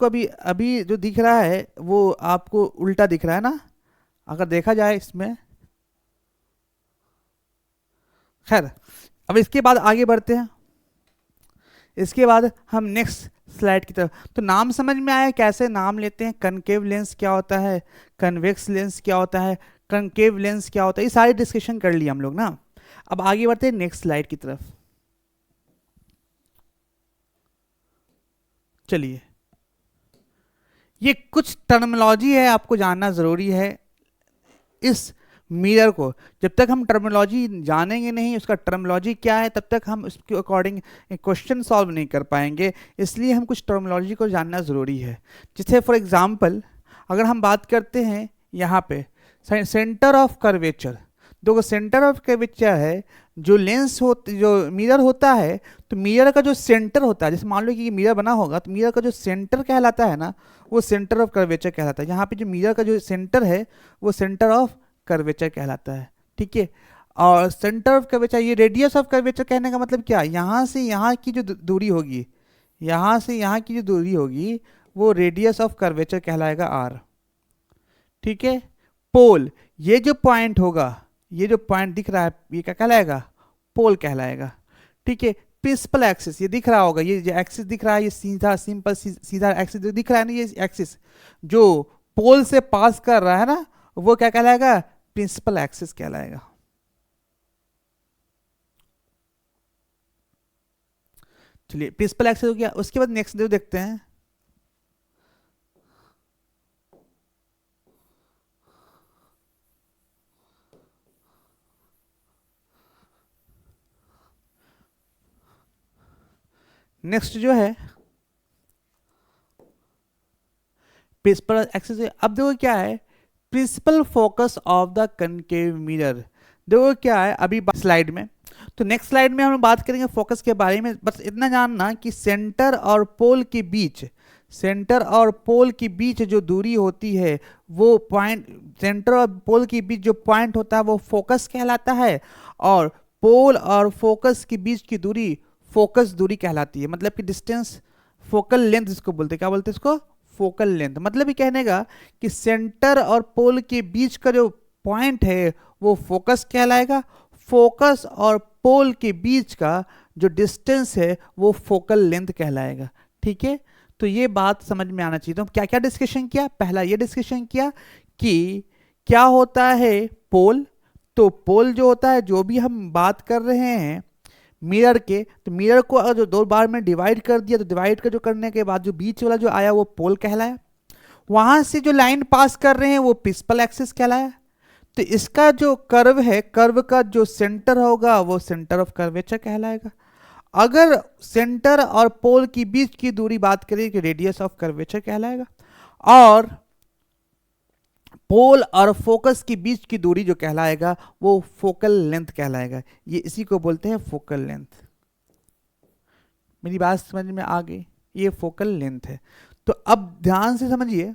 को अभी अभी जो दिख रहा है वो आपको उल्टा दिख रहा है ना, अगर देखा जाए इसमें। खैर, अब इसके बाद आगे बढ़ते हैं। इसके बाद हम नेक्स्ट स्लाइड की तरफ। तो नाम समझ में आया कैसे नाम लेते हैं, कनकेव लेंस क्या होता है, कन्वेक्स लेंस क्या होता है, कनकेव लेंस क्या होता है, ये सारी डिस्कशन कर लिया हम लोग ना। अब आगे बढ़ते हैं नेक्स्ट स्लाइड की तरफ। चलिए, ये कुछ टर्मिनोलॉजी है, आपको जानना जरूरी है इस मिरर को। जब तक हम टर्मिनोलॉजी जानेंगे नहीं, उसका टर्मिनोलॉजी क्या है, तब तक हम उसके अकॉर्डिंग क्वेश्चन सॉल्व नहीं कर पाएंगे। इसलिए हम कुछ टर्मिनोलॉजी को जानना ज़रूरी है। जैसे फॉर एग्जांपल अगर हम बात करते हैं यहाँ पे सेंटर ऑफ कर्वेचर, देखो सेंटर ऑफ कर्वेचर है, जो लेंस हो, जो मिरर होता है, तो मिरर का जो सेंटर होता है, जैसे मान लो कि ये मिरर बना होगा, तो मिरर का जो सेंटर कहलाता है ना, वो सेंटर ऑफ कर्वेचर कहलाता है। यहाँ पे जो मिरर का जो सेंटर है वो सेंटर ऑफ कर्वेचर कहलाता है, ठीक है। और सेंटर ऑफ कर्वेचर, ये रेडियस ऑफ कर्वेचर कहने का मतलब क्या, यहाँ से यहाँ की जो दूरी होगी, यहाँ से यहाँ की जो दूरी होगी वो रेडियस ऑफ कर्वेचर कहलाएगा आर, ठीक है। पोल, ये जो पॉइंट होगा, ये जो पॉइंट दिख रहा है, ये क्या कहलाएगा, पोल कहलाएगा, ठीक है। प्रिंसिपल एक्सिस, ये दिख रहा होगा, ये जो एक्सिस दिख रहा है, ये सीधा सिंपल सीधा एक्सिस जो दिख रहा है ना, ये एक्सिस जो पोल से पास कर रहा है ना, वो क्या कहलाएगा, प्रिंसिपल एक्सिस कहलाएगा। चलिए, प्रिंसिपल एक्सिस हो गया। उसके बाद नेक्स्ट जो देखते हैं, नेक्स्ट जो है प्रिंसिपल एक्सिस। अब देखो क्या है, principal focus of the concave mirror. देखो क्या है अभी स्लाइड में, तो नेक्स्ट स्लाइड में हम बात करेंगे फोकस के बारे में। बस इतना जानना कि सेंटर और पोल के बीच, सेंटर और पोल के बीच जो दूरी होती है वो पॉइंट, सेंटर और पोल के बीच जो पॉइंट होता है वो फोकस कहलाता है, और पोल और फोकस के बीच की दूरी फोकस दूरी कहलाती है। मतलब कि डिस्टेंस, फोकल लेंथ इसको बोलते हैं, क्या बोलते हैं इसको, फोकल लेंथ। मतलब ये कहने का कि सेंटर और पोल के बीच का जो पॉइंट है वो फोकस कहलाएगा, फोकस और पोल के बीच का जो डिस्टेंस है वो फोकल लेंथ कहलाएगा, ठीक है। तो ये बात समझ में आना चाहिए। तो क्या क्या डिस्कशन किया, पहला ये डिस्कशन किया कि क्या होता है पोल। तो पोल जो होता है, जो भी हम बात कर रहे हैं मिरर के, तो मिरर को अगर जो दो बार में डिवाइड कर दिया, तो डिवाइड कर जो करने के बाद जो बीच वाला जो आया वो पोल कहलाया। वहां से जो लाइन पास कर रहे हैं वो प्रिंसिपल एक्सिस कहलाया। तो इसका जो कर्व है, कर्व का जो सेंटर होगा वो सेंटर ऑफ कर्वेचर कहलाएगा। अगर सेंटर और पोल की बीच की दूरी बात करें कि रेडियस ऑफ कर्वेचर कहलाएगा, और पोल और फोकस के बीच की दूरी जो कहलाएगा वो फोकल लेंथ कहलाएगा। ये इसी को बोलते हैं फोकल लेंथ। मेरी बात समझ में आ गई, ये फोकल लेंथ है। तो अब ध्यान से समझिए,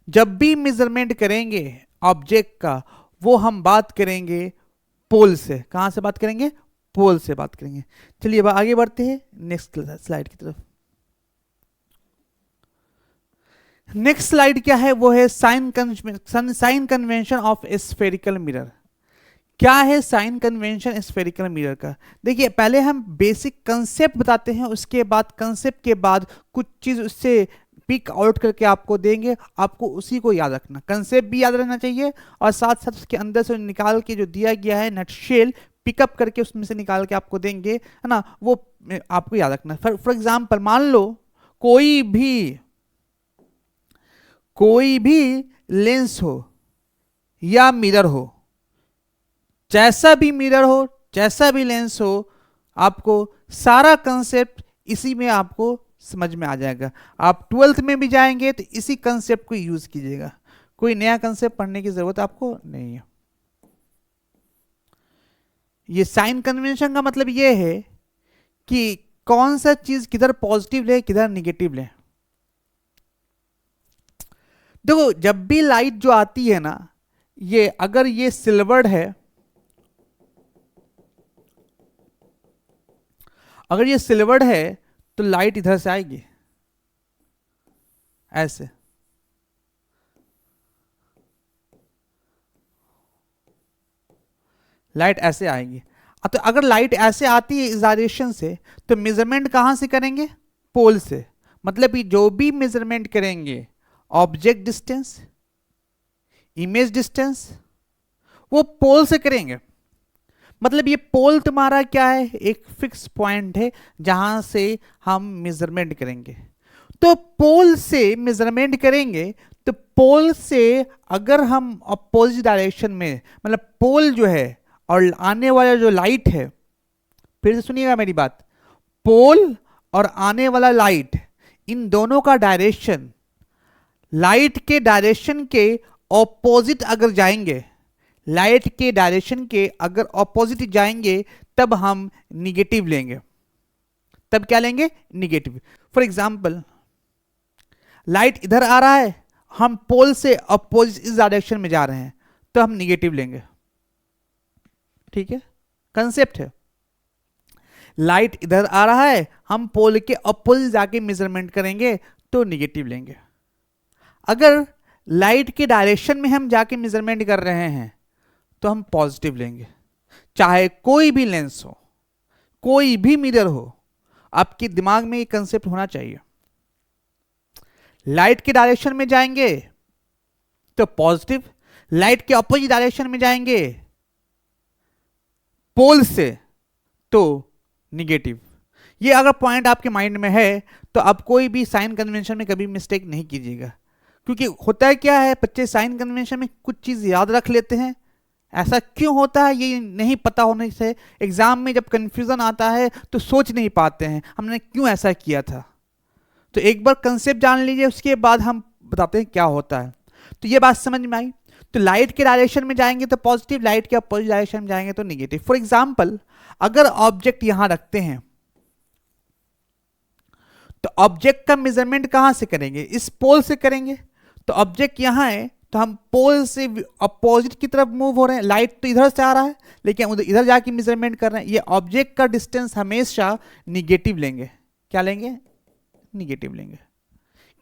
जब भी मेजरमेंट करेंगे ऑब्जेक्ट का, वो हम बात करेंगे पोल से। कहां से बात करेंगे, पोल से बात करेंगे। चलिए अब आगे बढ़ते हैं नेक्स्ट स्लाइड की तरफ। नेक्स्ट स्लाइड क्या है, वो है sign convention of spherical mirror. क्या है साइन कन्वेंशन स्फेरिकल मिरर का। देखिए पहले हम बेसिक कंसेप्ट बताते हैं, उसके बाद कंसेप्ट के बाद कुछ चीज उससे पिक आउट करके आपको देंगे, आपको उसी को याद रखना। कंसेप्ट भी याद रहना चाहिए और साथ साथ उसके अंदर से निकाल के जो दिया गया है नटशेल पिकअप करके उसमें से निकाल के आपको देंगे, है ना, वो आपको याद रखना। फॉर एग्जाम्पल मान लो कोई भी लेंस हो या मिरर हो, जैसा भी मिरर हो, जैसा भी लेंस हो, आपको सारा कंसेप्ट इसी में आपको समझ में आ जाएगा। आप 12th में भी जाएंगे तो इसी कंसेप्ट को यूज कीजिएगा, कोई नया कंसेप्ट पढ़ने की जरूरत आपको नहीं है। ये साइन कन्वेंशन का मतलब ये है कि कौन सा चीज किधर पॉजिटिव ले किधर निगेटिव ले। देखो जब भी लाइट जो आती है ना, ये अगर ये सिल्वर्ड है, अगर ये सिल्वर्ड है तो लाइट इधर से आएगी, ऐसे। लाइट ऐसे आएगी। तो अगर लाइट ऐसे आती है इस डायरेक्शन से, तो मेजरमेंट कहां से करेंगे? पोल से। मतलब कि जो भी मेजरमेंट करेंगे, ऑब्जेक्ट डिस्टेंस, इमेज डिस्टेंस, वो पोल से करेंगे। मतलब ये पोल तुम्हारा क्या है? एक फिक्स पॉइंट है जहां से हम मेजरमेंट करेंगे। तो पोल से मेजरमेंट करेंगे, तो पोल से अगर हम अपोजिट डायरेक्शन में, मतलब पोल जो है और आने वाला जो लाइट है, फिर से सुनिएगा मेरी बात, पोल और आने वाला लाइट, इन दोनों का डायरेक्शन, लाइट के डायरेक्शन के ऑपोजिट अगर जाएंगे, लाइट के डायरेक्शन के अगर ऑपोजिट जाएंगे, तब हम निगेटिव लेंगे। तब क्या लेंगे? निगेटिव। फॉर एग्जाम्पल, लाइट इधर आ रहा है, हम पोल से अपोजिट इस डायरेक्शन में जा रहे हैं, तो हम निगेटिव लेंगे। ठीक है, कंसेप्ट है। लाइट इधर आ रहा है, हम पोल के अपोजिट जाके मेजरमेंट करेंगे तो निगेटिव लेंगे। अगर लाइट के डायरेक्शन में हम जाके मेजरमेंट कर रहे हैं तो हम पॉजिटिव लेंगे। चाहे कोई भी लेंस हो, कोई भी मिरर हो, आपके दिमाग में ये कंसेप्ट होना चाहिए। लाइट के डायरेक्शन में जाएंगे तो पॉजिटिव, लाइट के अपोजिट डायरेक्शन में जाएंगे पोल से तो निगेटिव। ये अगर पॉइंट आपके माइंड में है तो आप कोई भी साइन कन्वेंशन में कभी मिस्टेक नहीं कीजिएगा। क्योंकि होता है क्या है, बच्चे साइन कन्वेंशन में कुछ चीज याद रख लेते हैं। ऐसा क्यों होता है ये नहीं पता होने से एग्जाम में जब कंफ्यूजन आता है तो सोच नहीं पाते हैं हमने क्यों ऐसा किया था। तो एक बार कंसेप्ट जान लीजिए, उसके बाद हम बताते हैं क्या होता है। तो ये बात समझ में आई। तो लाइट के डायरेक्शन में जाएंगे तो पॉजिटिव, लाइट के अपोजिट डायरेक्शन में जाएंगे तो निगेटिव। फॉर एग्जाम्पल, अगर ऑब्जेक्ट यहां रखते हैं तो ऑब्जेक्ट का मेजरमेंट कहां से करेंगे? इस पोल से करेंगे। तो ऑब्जेक्ट यहां है तो हम पोल से अपोजिट की तरफ मूव हो रहे हैं। लाइट तो इधर से आ रहा है लेकिन उधर इधर जाके मेजरमेंट कर रहे हैं। ये ऑब्जेक्ट का डिस्टेंस हमेशा निगेटिव लेंगे। क्या लेंगे? निगेटिव लेंगे।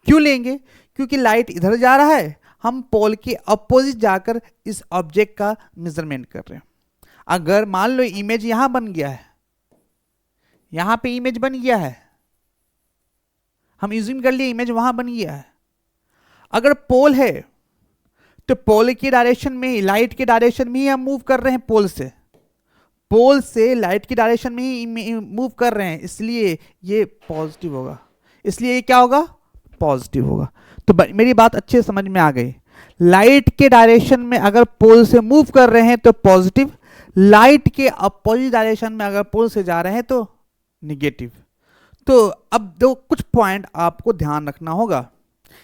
क्यों लेंगे? क्योंकि लाइट इधर जा रहा है, हम पोल के अपोजिट जाकर इस ऑब्जेक्ट का मेजरमेंट कर रहे हैं। अगर मान लो इमेज यहां बन गया है, यहां पे इमेज बन गया है, हम यूजिंग कर लिए इमेज वहां बन गया है। अगर पोल है तो पोल की डायरेक्शन में, लाइट के डायरेक्शन में ही हम मूव कर रहे हैं। पोल से लाइट की डायरेक्शन में ही मूव कर रहे हैं, इसलिए ये पॉजिटिव होगा। इसलिए ये क्या होगा? पॉजिटिव होगा। तो मेरी बात अच्छे समझ में आ गई। लाइट के डायरेक्शन में अगर पोल से मूव कर रहे हैं तो पॉजिटिव, लाइट के अपोजिट डायरेक्शन में अगर पोल से जा रहे हैं तो निगेटिव। तो अब दो कुछ पॉइंट आपको ध्यान रखना होगा।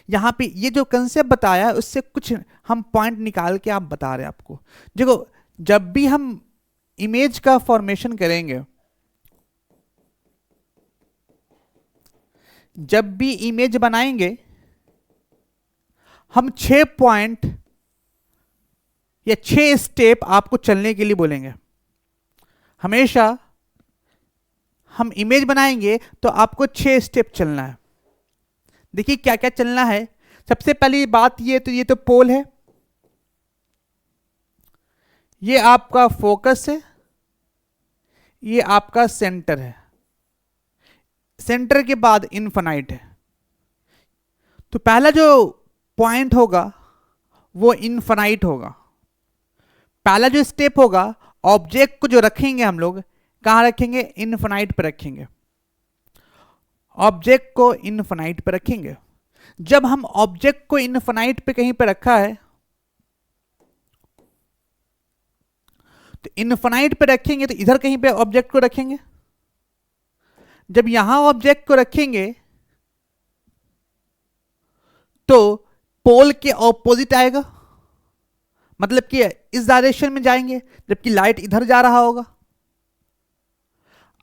यहां पे ये जो कंसेप्ट बताया है उससे कुछ हम पॉइंट निकाल के आप बता रहे हैं आपको। देखो जब भी हम इमेज का फॉर्मेशन करेंगे, जब भी इमेज बनाएंगे, हम 6 पॉइंट या 6 स्टेप आपको चलने के लिए बोलेंगे। हमेशा हम इमेज बनाएंगे तो आपको 6 स्टेप चलना है। देखिए क्या क्या चलना है। सबसे पहली बात ये तो पोल है, ये आपका फोकस है, ये आपका सेंटर है, सेंटर के बाद इनफाइनाइट है। तो पहला जो पॉइंट होगा वो इनफाइनाइट होगा। पहला जो स्टेप होगा, ऑब्जेक्ट को जो रखेंगे हम लोग कहां रखेंगे? इनफाइनाइट पर रखेंगे। ऑब्जेक्ट को इनफाइनाइट पर रखेंगे। जब हम ऑब्जेक्ट को इनफाइनाइट पे कहीं पर रखा है तो इनफाइनाइट पे रखेंगे तो इधर कहीं पे ऑब्जेक्ट को रखेंगे। जब यहां ऑब्जेक्ट को रखेंगे तो पोल के ऑपोजिट आएगा, मतलब कि इस डायरेक्शन में जाएंगे, जबकि लाइट इधर जा रहा होगा।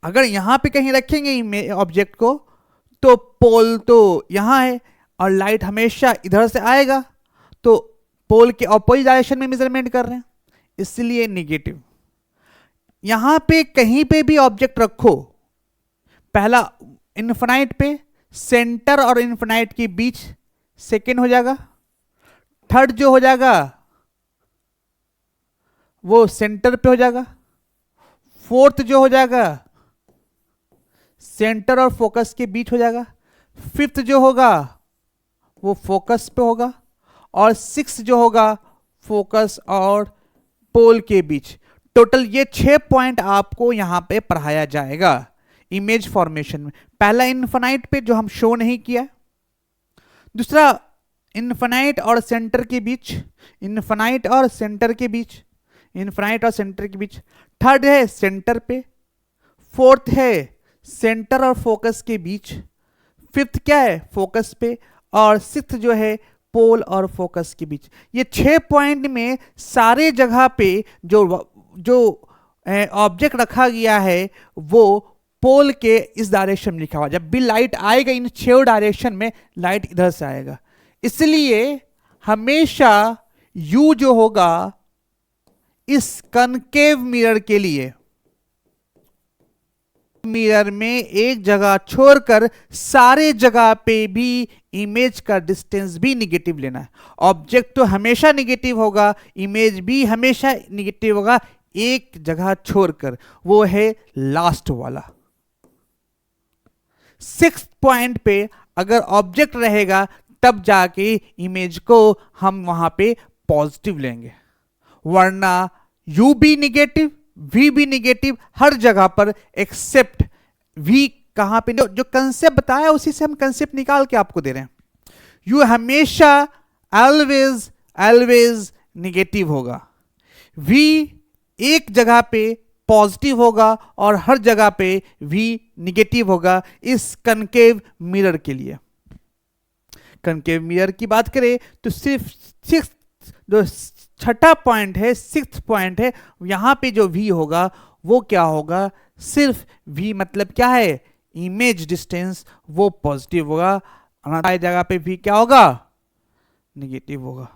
अगर यहां पे कहीं रखेंगे ऑब्जेक्ट को तो पोल तो यहां है और लाइट हमेशा इधर से आएगा, तो पोल के ऑपोजिट डायरेक्शन में मेजरमेंट कर रहे हैं, इसलिए निगेटिव। यहां पे कहीं पे भी ऑब्जेक्ट रखो, पहला इनफिनाइट पे, सेंटर और इनफिनाइट के बीच सेकेंड हो जाएगा, थर्ड जो हो जाएगा वो सेंटर पे हो जाएगा, फोर्थ जो हो जाएगा सेंटर और फोकस के बीच हो जाएगा, फिफ्थ जो होगा वो फोकस पे होगा, और सिक्स जो होगा फोकस और पोल के बीच। टोटल ये 6 पॉइंट आपको यहां पे पढ़ाया जाएगा इमेज फॉर्मेशन में। पहला इनफिनाइट पे जो हम शो नहीं किया, दूसरा इनफिनाइट और सेंटर के बीच, इनफिनाइट और सेंटर के बीच, इनफिनाइट और सेंटर के बीच, थर्ड है सेंटर पे, फोर्थ है सेंटर और फोकस के बीच, फिफ्थ क्या है फोकस पे, और सिक्स्थ जो है पोल और फोकस के बीच। ये 6 पॉइंट में सारे जगह पे जो ऑब्जेक्ट रखा गया है वो पोल के इस डायरेक्शन में लिखा हुआ। जब भी लाइट आएगा इन 6 डायरेक्शन में लाइट इधर से आएगा, इसलिए हमेशा यू जो होगा इस कनकेव मिरर के लिए, मिरर में एक जगह छोड़कर सारे जगह पे भी इमेज का डिस्टेंस भी निगेटिव लेना है। ऑब्जेक्ट तो हमेशा निगेटिव होगा, इमेज भी हमेशा निगेटिव होगा, एक जगह छोड़कर, वो है लास्ट वाला। 6th पॉइंट पे अगर ऑब्जेक्ट रहेगा तब जाके इमेज को हम वहां पे पॉजिटिव लेंगे, वरना यू भी निगेटिव, वी भी निगेटिव हर जगह पर, एक्सेप्ट वी कहां पे, जो कंसेप्ट बताया उसी से हम कंसेप्ट निकाल के आपको दे रहे हैं। यू हमेशा ऑलवेज ऑलवेज निगेटिव होगा, वी एक जगह पे पॉजिटिव होगा और हर जगह पे वी निगेटिव होगा इस कनकेव मिरर के लिए। कनकेव मिरर की बात करें तो सिर्फ जो छठा पॉइंट है, 6th पॉइंट है, यहां पे जो v होगा वो क्या होगा, सिर्फ v मतलब क्या है इमेज डिस्टेंस, वो पॉजिटिव होगा, हर जगह पे v क्या होगा निगेटिव होगा।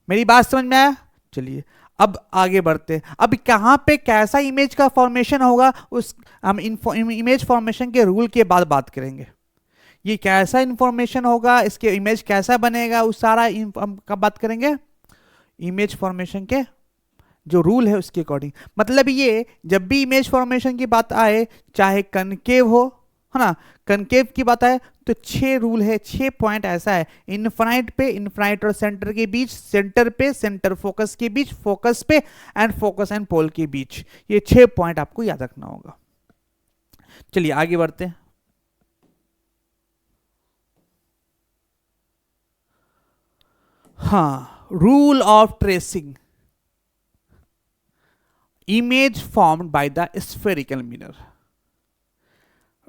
मेरी बात समझ में आया? चलिए अब आगे बढ़ते हैं। अब कहां पे कैसा इमेज का फॉर्मेशन होगा उस हम इमेज फॉर्मेशन के रूल के बाद बात करेंगे। ये कैसा इंफॉर्मेशन होगा, इसके इमेज कैसा बनेगा, उस सारा हम कब बात करेंगे, इमेज फॉर्मेशन के जो रूल है उसके अकॉर्डिंग। मतलब ये जब भी इमेज फॉर्मेशन की बात आए, चाहे कनकेव हो, है ना, कनकेव की बात आए तो 6 रूल है, 6 पॉइंट ऐसा है, इनफिनाइट पे, इनफिनाइट और सेंटर के बीच, सेंटर पे, सेंटर फोकस के बीच, फोकस पे एंड फोकस एंड पोल के बीच। ये 6 पॉइंट आपको याद रखना होगा। चलिए आगे बढ़ते हैं। हाँ, rule of tracing image formed by the spherical mirror.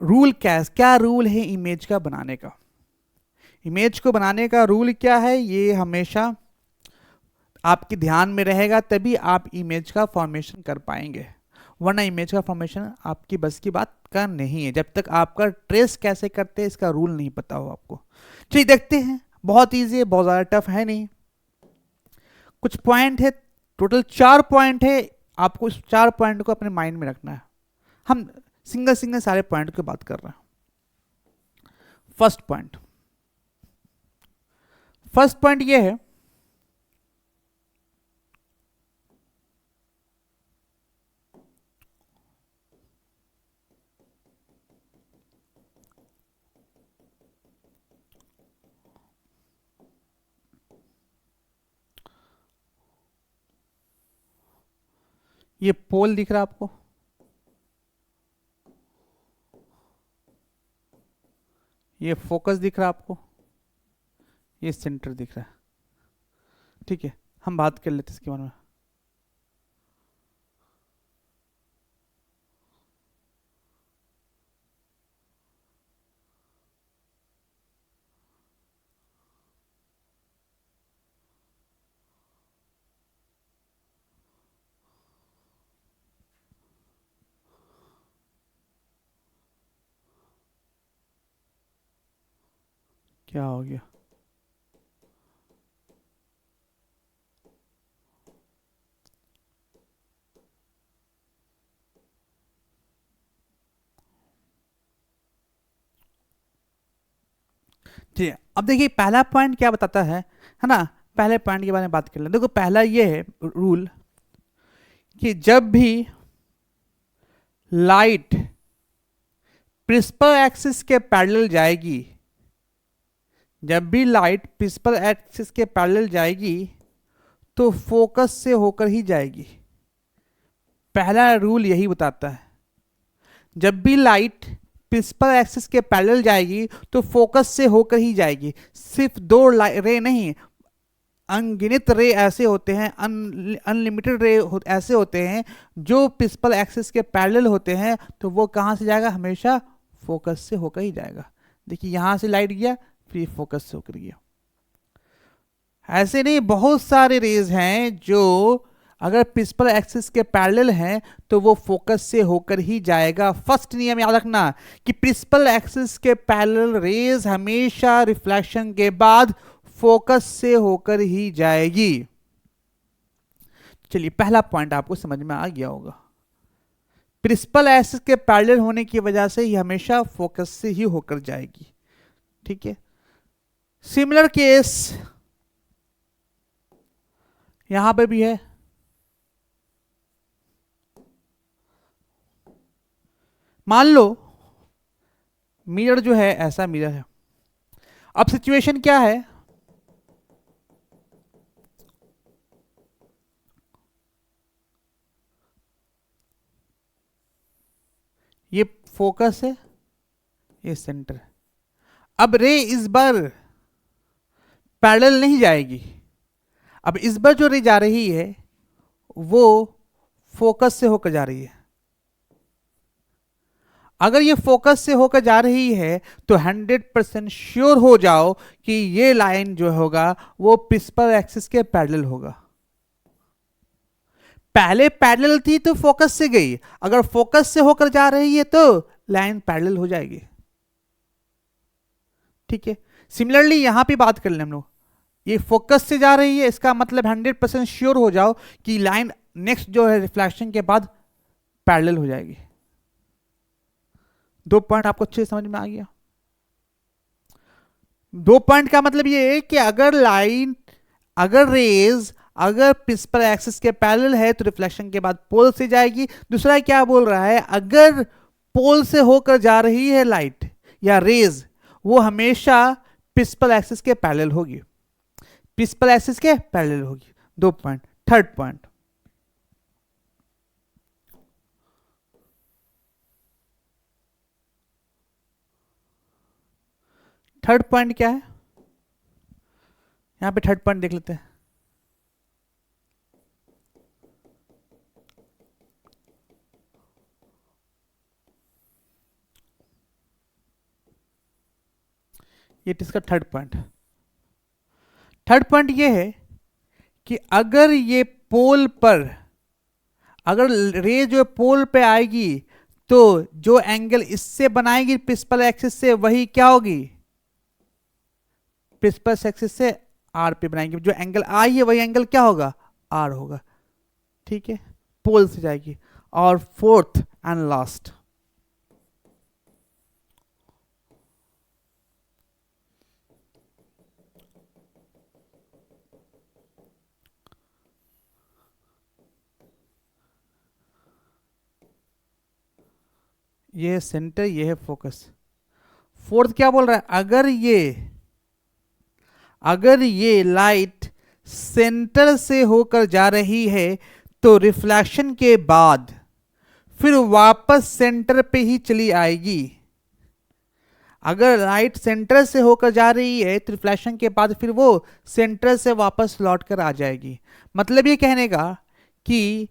Rule क्या रूल है इमेज का बनाने का? इमेज को बनाने का रूल क्या है, ये हमेशा आपके ध्यान में रहेगा, तभी आप इमेज का फॉर्मेशन कर पाएंगे, वरना इमेज का फॉर्मेशन आपकी बस की बात का नहीं है जब तक आपका ट्रेस कैसे करते हैं इसका रूल नहीं पता हो आपको। चलिए देखते हैं, बहुत ईजी है, बहुत ज़्यादा टफ है नहीं। कुछ पॉइंट है, टोटल 4 पॉइंट है, आपको इस 4 पॉइंट को अपने माइंड में रखना है। हम सिंगल सिंगल सारे पॉइंट की बात कर रहे हैं। फर्स्ट पॉइंट ये है, ये पोल दिख रहा है आपको, ये फोकस दिख रहा है आपको, ये सेंटर दिख रहा है। ठीक है, हम बात कर लेते हैं इसके बारे में। क्या हो गया? ठीक है, अब देखिए पहला पॉइंट क्या बताता है ना? पहले पॉइंट के बारे में बात कर लें। देखो पहला ये है रूल कि जब भी लाइट प्रिंसिपल एक्सिस के पैरेलल जाएगी, जब भी लाइट प्रिंसिपल एक्सिस के पैरेलल जाएगी तो फोकस से होकर ही जाएगी। पहला रूल यही बताता है, जब भी लाइट प्रिंसिपल एक्सिस के पैरेलल जाएगी तो फोकस से होकर ही जाएगी। सिर्फ दो रे नहीं, अनगिनत रे ऐसे होते हैं, अनलिमिटेड रे ऐसे होते हैं जो प्रिंसिपल एक्सिस के पैरेलल होते हैं, तो वो कहाँ से जाएगा? हमेशा फोकस से होकर ही जाएगा। देखिए यहां से लाइट गया, फिर फोकस से होकर गया। ऐसे नहीं, बहुत सारे रेज हैं जो अगर प्रिंसिपल एक्सिस के पैरेलल हैं तो वो फोकस से होकर ही जाएगा। फर्स्ट नियम याद रखना कि प्रिंसिपल एक्सिस के पैरेलल रेज हमेशा रिफ्लेक्शन के बाद फोकस से होकर ही जाएगी। चलिए पहला पॉइंट आपको समझ में आ गया होगा, प्रिंसिपल एक्सिस के पैरेलल होने की वजह से ही हमेशा फोकस से ही होकर जाएगी। ठीक है, सिमिलर केस यहां पे भी है। मान लो मिरर जो है ऐसा मिरर है। अब सिचुएशन क्या है? ये फोकस है, ये सेंटर है। अब रे इस बार पैरेलल नहीं जाएगी। अब इस बार जो रे जा रही है वो फोकस से होकर जा रही है। अगर ये फोकस से होकर जा रही है तो 100% श्योर हो जाओ कि ये लाइन जो होगा वो प्रिंसिपल एक्सिस के पैरेलल होगा। पहले पैरेलल थी तो फोकस से गई, अगर फोकस से होकर जा रही है तो लाइन पैरेलल हो जाएगी। ठीक है, सिमिलरली यहां पे बात कर लें हम लोग, ये फोकस से जा रही है, इसका मतलब 100% श्योर हो जाओ कि लाइन नेक्स्ट जो है रिफ्लेक्शन के बाद पैरेलल हो जाएगी। दो पॉइंट आपको अच्छे समझ में आ गया? दो पॉइंट का मतलब ये है कि अगर लाइन, अगर रेज अगर प्रिंसिपल एक्सिस के पैरेलल है तो रिफ्लेक्शन के बाद पोल से जाएगी। दूसरा क्या बोल रहा है, अगर पोल से होकर जा रही है लाइट या रेज, वो हमेशा प्रिंसिपल एक्सिस के पैरेलल होगी, प्रिंसिपल एक्सिस के पैरेलल होगी। दो point. Third point, third point क्या है? यहां पे थर्ड पॉइंट देख लेते हैं। ये इसका थर्ड पॉइंट, थर्ड पॉइंट ये है कि अगर ये पोल पर, अगर रे जो पोल पे आएगी तो जो एंगल इससे बनाएगी प्रिंसिपल एक्सिस से, वही क्या होगी? प्रिंसिपल एक्सिस से आर पे बनाएंगे। जो एंगल आई है वही एंगल क्या होगा? आर होगा। ठीक है, पोल से जाएगी। और फोर्थ एंड लास्ट, ये है सेंटर, ये है फोकस। फोर्थ क्या बोल रहा है, अगर ये लाइट सेंटर से होकर जा रही है तो रिफ्लेक्शन के बाद फिर वापस सेंटर पे ही चली आएगी। अगर लाइट सेंटर से होकर जा रही है तो रिफ्लेक्शन के बाद फिर वो सेंटर से वापस लौट कर आ जाएगी। मतलब ये कहने का कि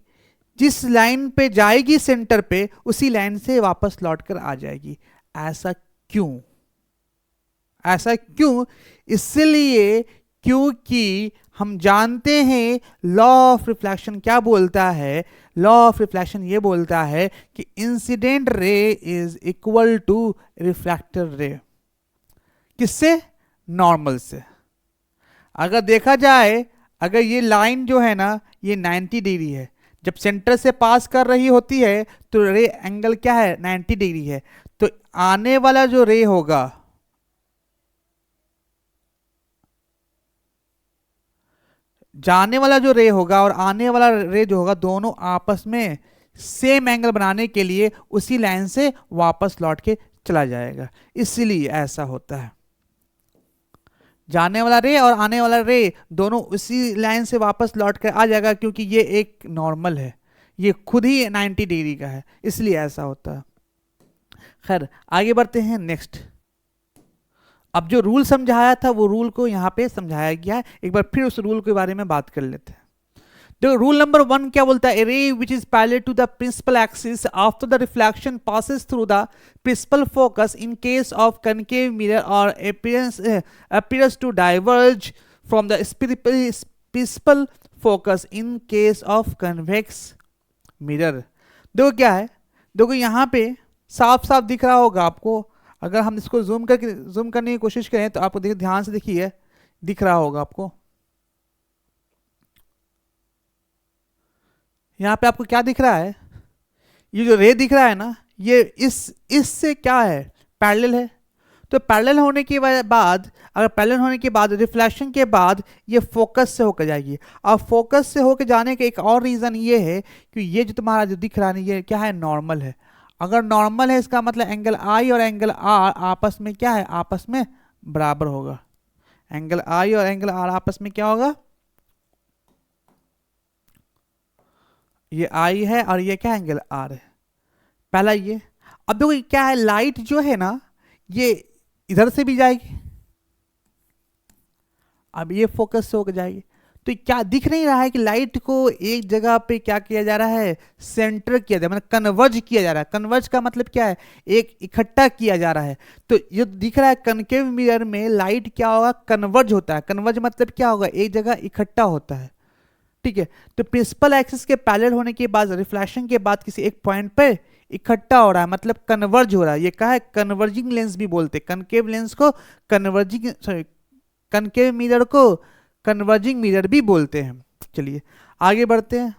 जिस लाइन पे जाएगी सेंटर पे, उसी लाइन से वापस लौट कर आ जाएगी। ऐसा क्यों? ऐसा क्यों? इसलिए क्योंकि हम जानते हैं लॉ ऑफ रिफ्लेक्शन क्या बोलता है। लॉ ऑफ रिफ्लेक्शन ये बोलता है कि incident ray is equal to refracted रे। किससे? नॉर्मल से। अगर देखा जाए, अगर ये लाइन जो है ना ये 90 डिग्री है, जब सेंटर से पास कर रही होती है तो रे एंगल क्या है 90 डिग्री है, तो आने वाला जो रे होगा, जाने वाला जो रे होगा और आने वाला रे जो होगा, दोनों आपस में सेम एंगल बनाने के लिए उसी लाइन से वापस लौट के चला जाएगा, इसीलिए ऐसा होता है। जाने वाला रे और आने वाला रे दोनों उसी लाइन से वापस लौट कर आ जाएगा, क्योंकि ये एक नॉर्मल है, ये खुद ही 90 डिग्री का है, इसलिए ऐसा होता है। खैर आगे बढ़ते हैं नेक्स्ट। अब जो रूल समझाया था वो रूल को यहाँ पे समझाया गया है, एक बार फिर उस रूल के बारे में बात कर लेते हैं। तो रूल नंबर 1 क्या बोलता है, a ray which is parallel to the principal axis after the reflection passes through the principal focus in case of concave mirror और appears to diverge from the principal focus in case of convex mirror। देखो क्या है, देखो यहाँ पे साफ साफ दिख रहा होगा आपको, अगर हम इसको जूम करने की कोशिश करें तो आपको देखिए, ध्यान से देखिए, दिख रहा होगा आपको। यहाँ पे आपको क्या दिख रहा है, ये जो रे दिख रहा है ना, ये इससे क्या है, पैरेलल है। तो पैरेलल होने के बाद, अगर पैरेलल होने के बाद रिफ्लेक्शन के बाद ये फोकस से होकर जाएगी। अब फोकस से होकर जाने का एक और रीज़न ये है कि ये जो तुम्हारा जो दिख रहा है ये क्या है, नॉर्मल है। अगर नॉर्मल है इसका मतलब एंगल आई और एंगल आर आपस में क्या है, आपस में बराबर होगा। एंगल आई और एंगल आर आपस में क्या होगा, ये आई है और ये क्या एंगल आर है, पहला ये। अब देखो क्या है, लाइट जो है ना ये इधर से भी जाएगी, अब ये फोकस से होकर जाएगी, तो क्या दिख नहीं रहा है कि लाइट को एक जगह पे क्या किया जा रहा है, सेंटर किया जा रहा है, मतलब कन्वर्ज किया जा रहा है। कन्वर्ज का मतलब क्या है, एक इकट्ठा किया जा रहा है। तो ये दिख रहा है कनकेव मिरर में लाइट क्या होगा, कन्वर्ज होता है। कन्वर्ज मतलब क्या होगा, एक जगह इकट्ठा होता है, ठीक है। तो प्रिंसिपल एक्सिस के पैरेलल होने के बाद रिफ्लेक्शन के बाद किसी एक पॉइंट पे इकट्ठा हो रहा है, मतलब कन्वर्ज हो रहा है। ये क्या है, कन्वर्जिंग लेंस भी बोलते हैं, कनकेव लेंस को कन्वर्जिंग, सॉरी कनकेव मिरर को कन्वर्जिंग मिरर भी बोलते हैं। चलिए आगे बढ़ते हैं,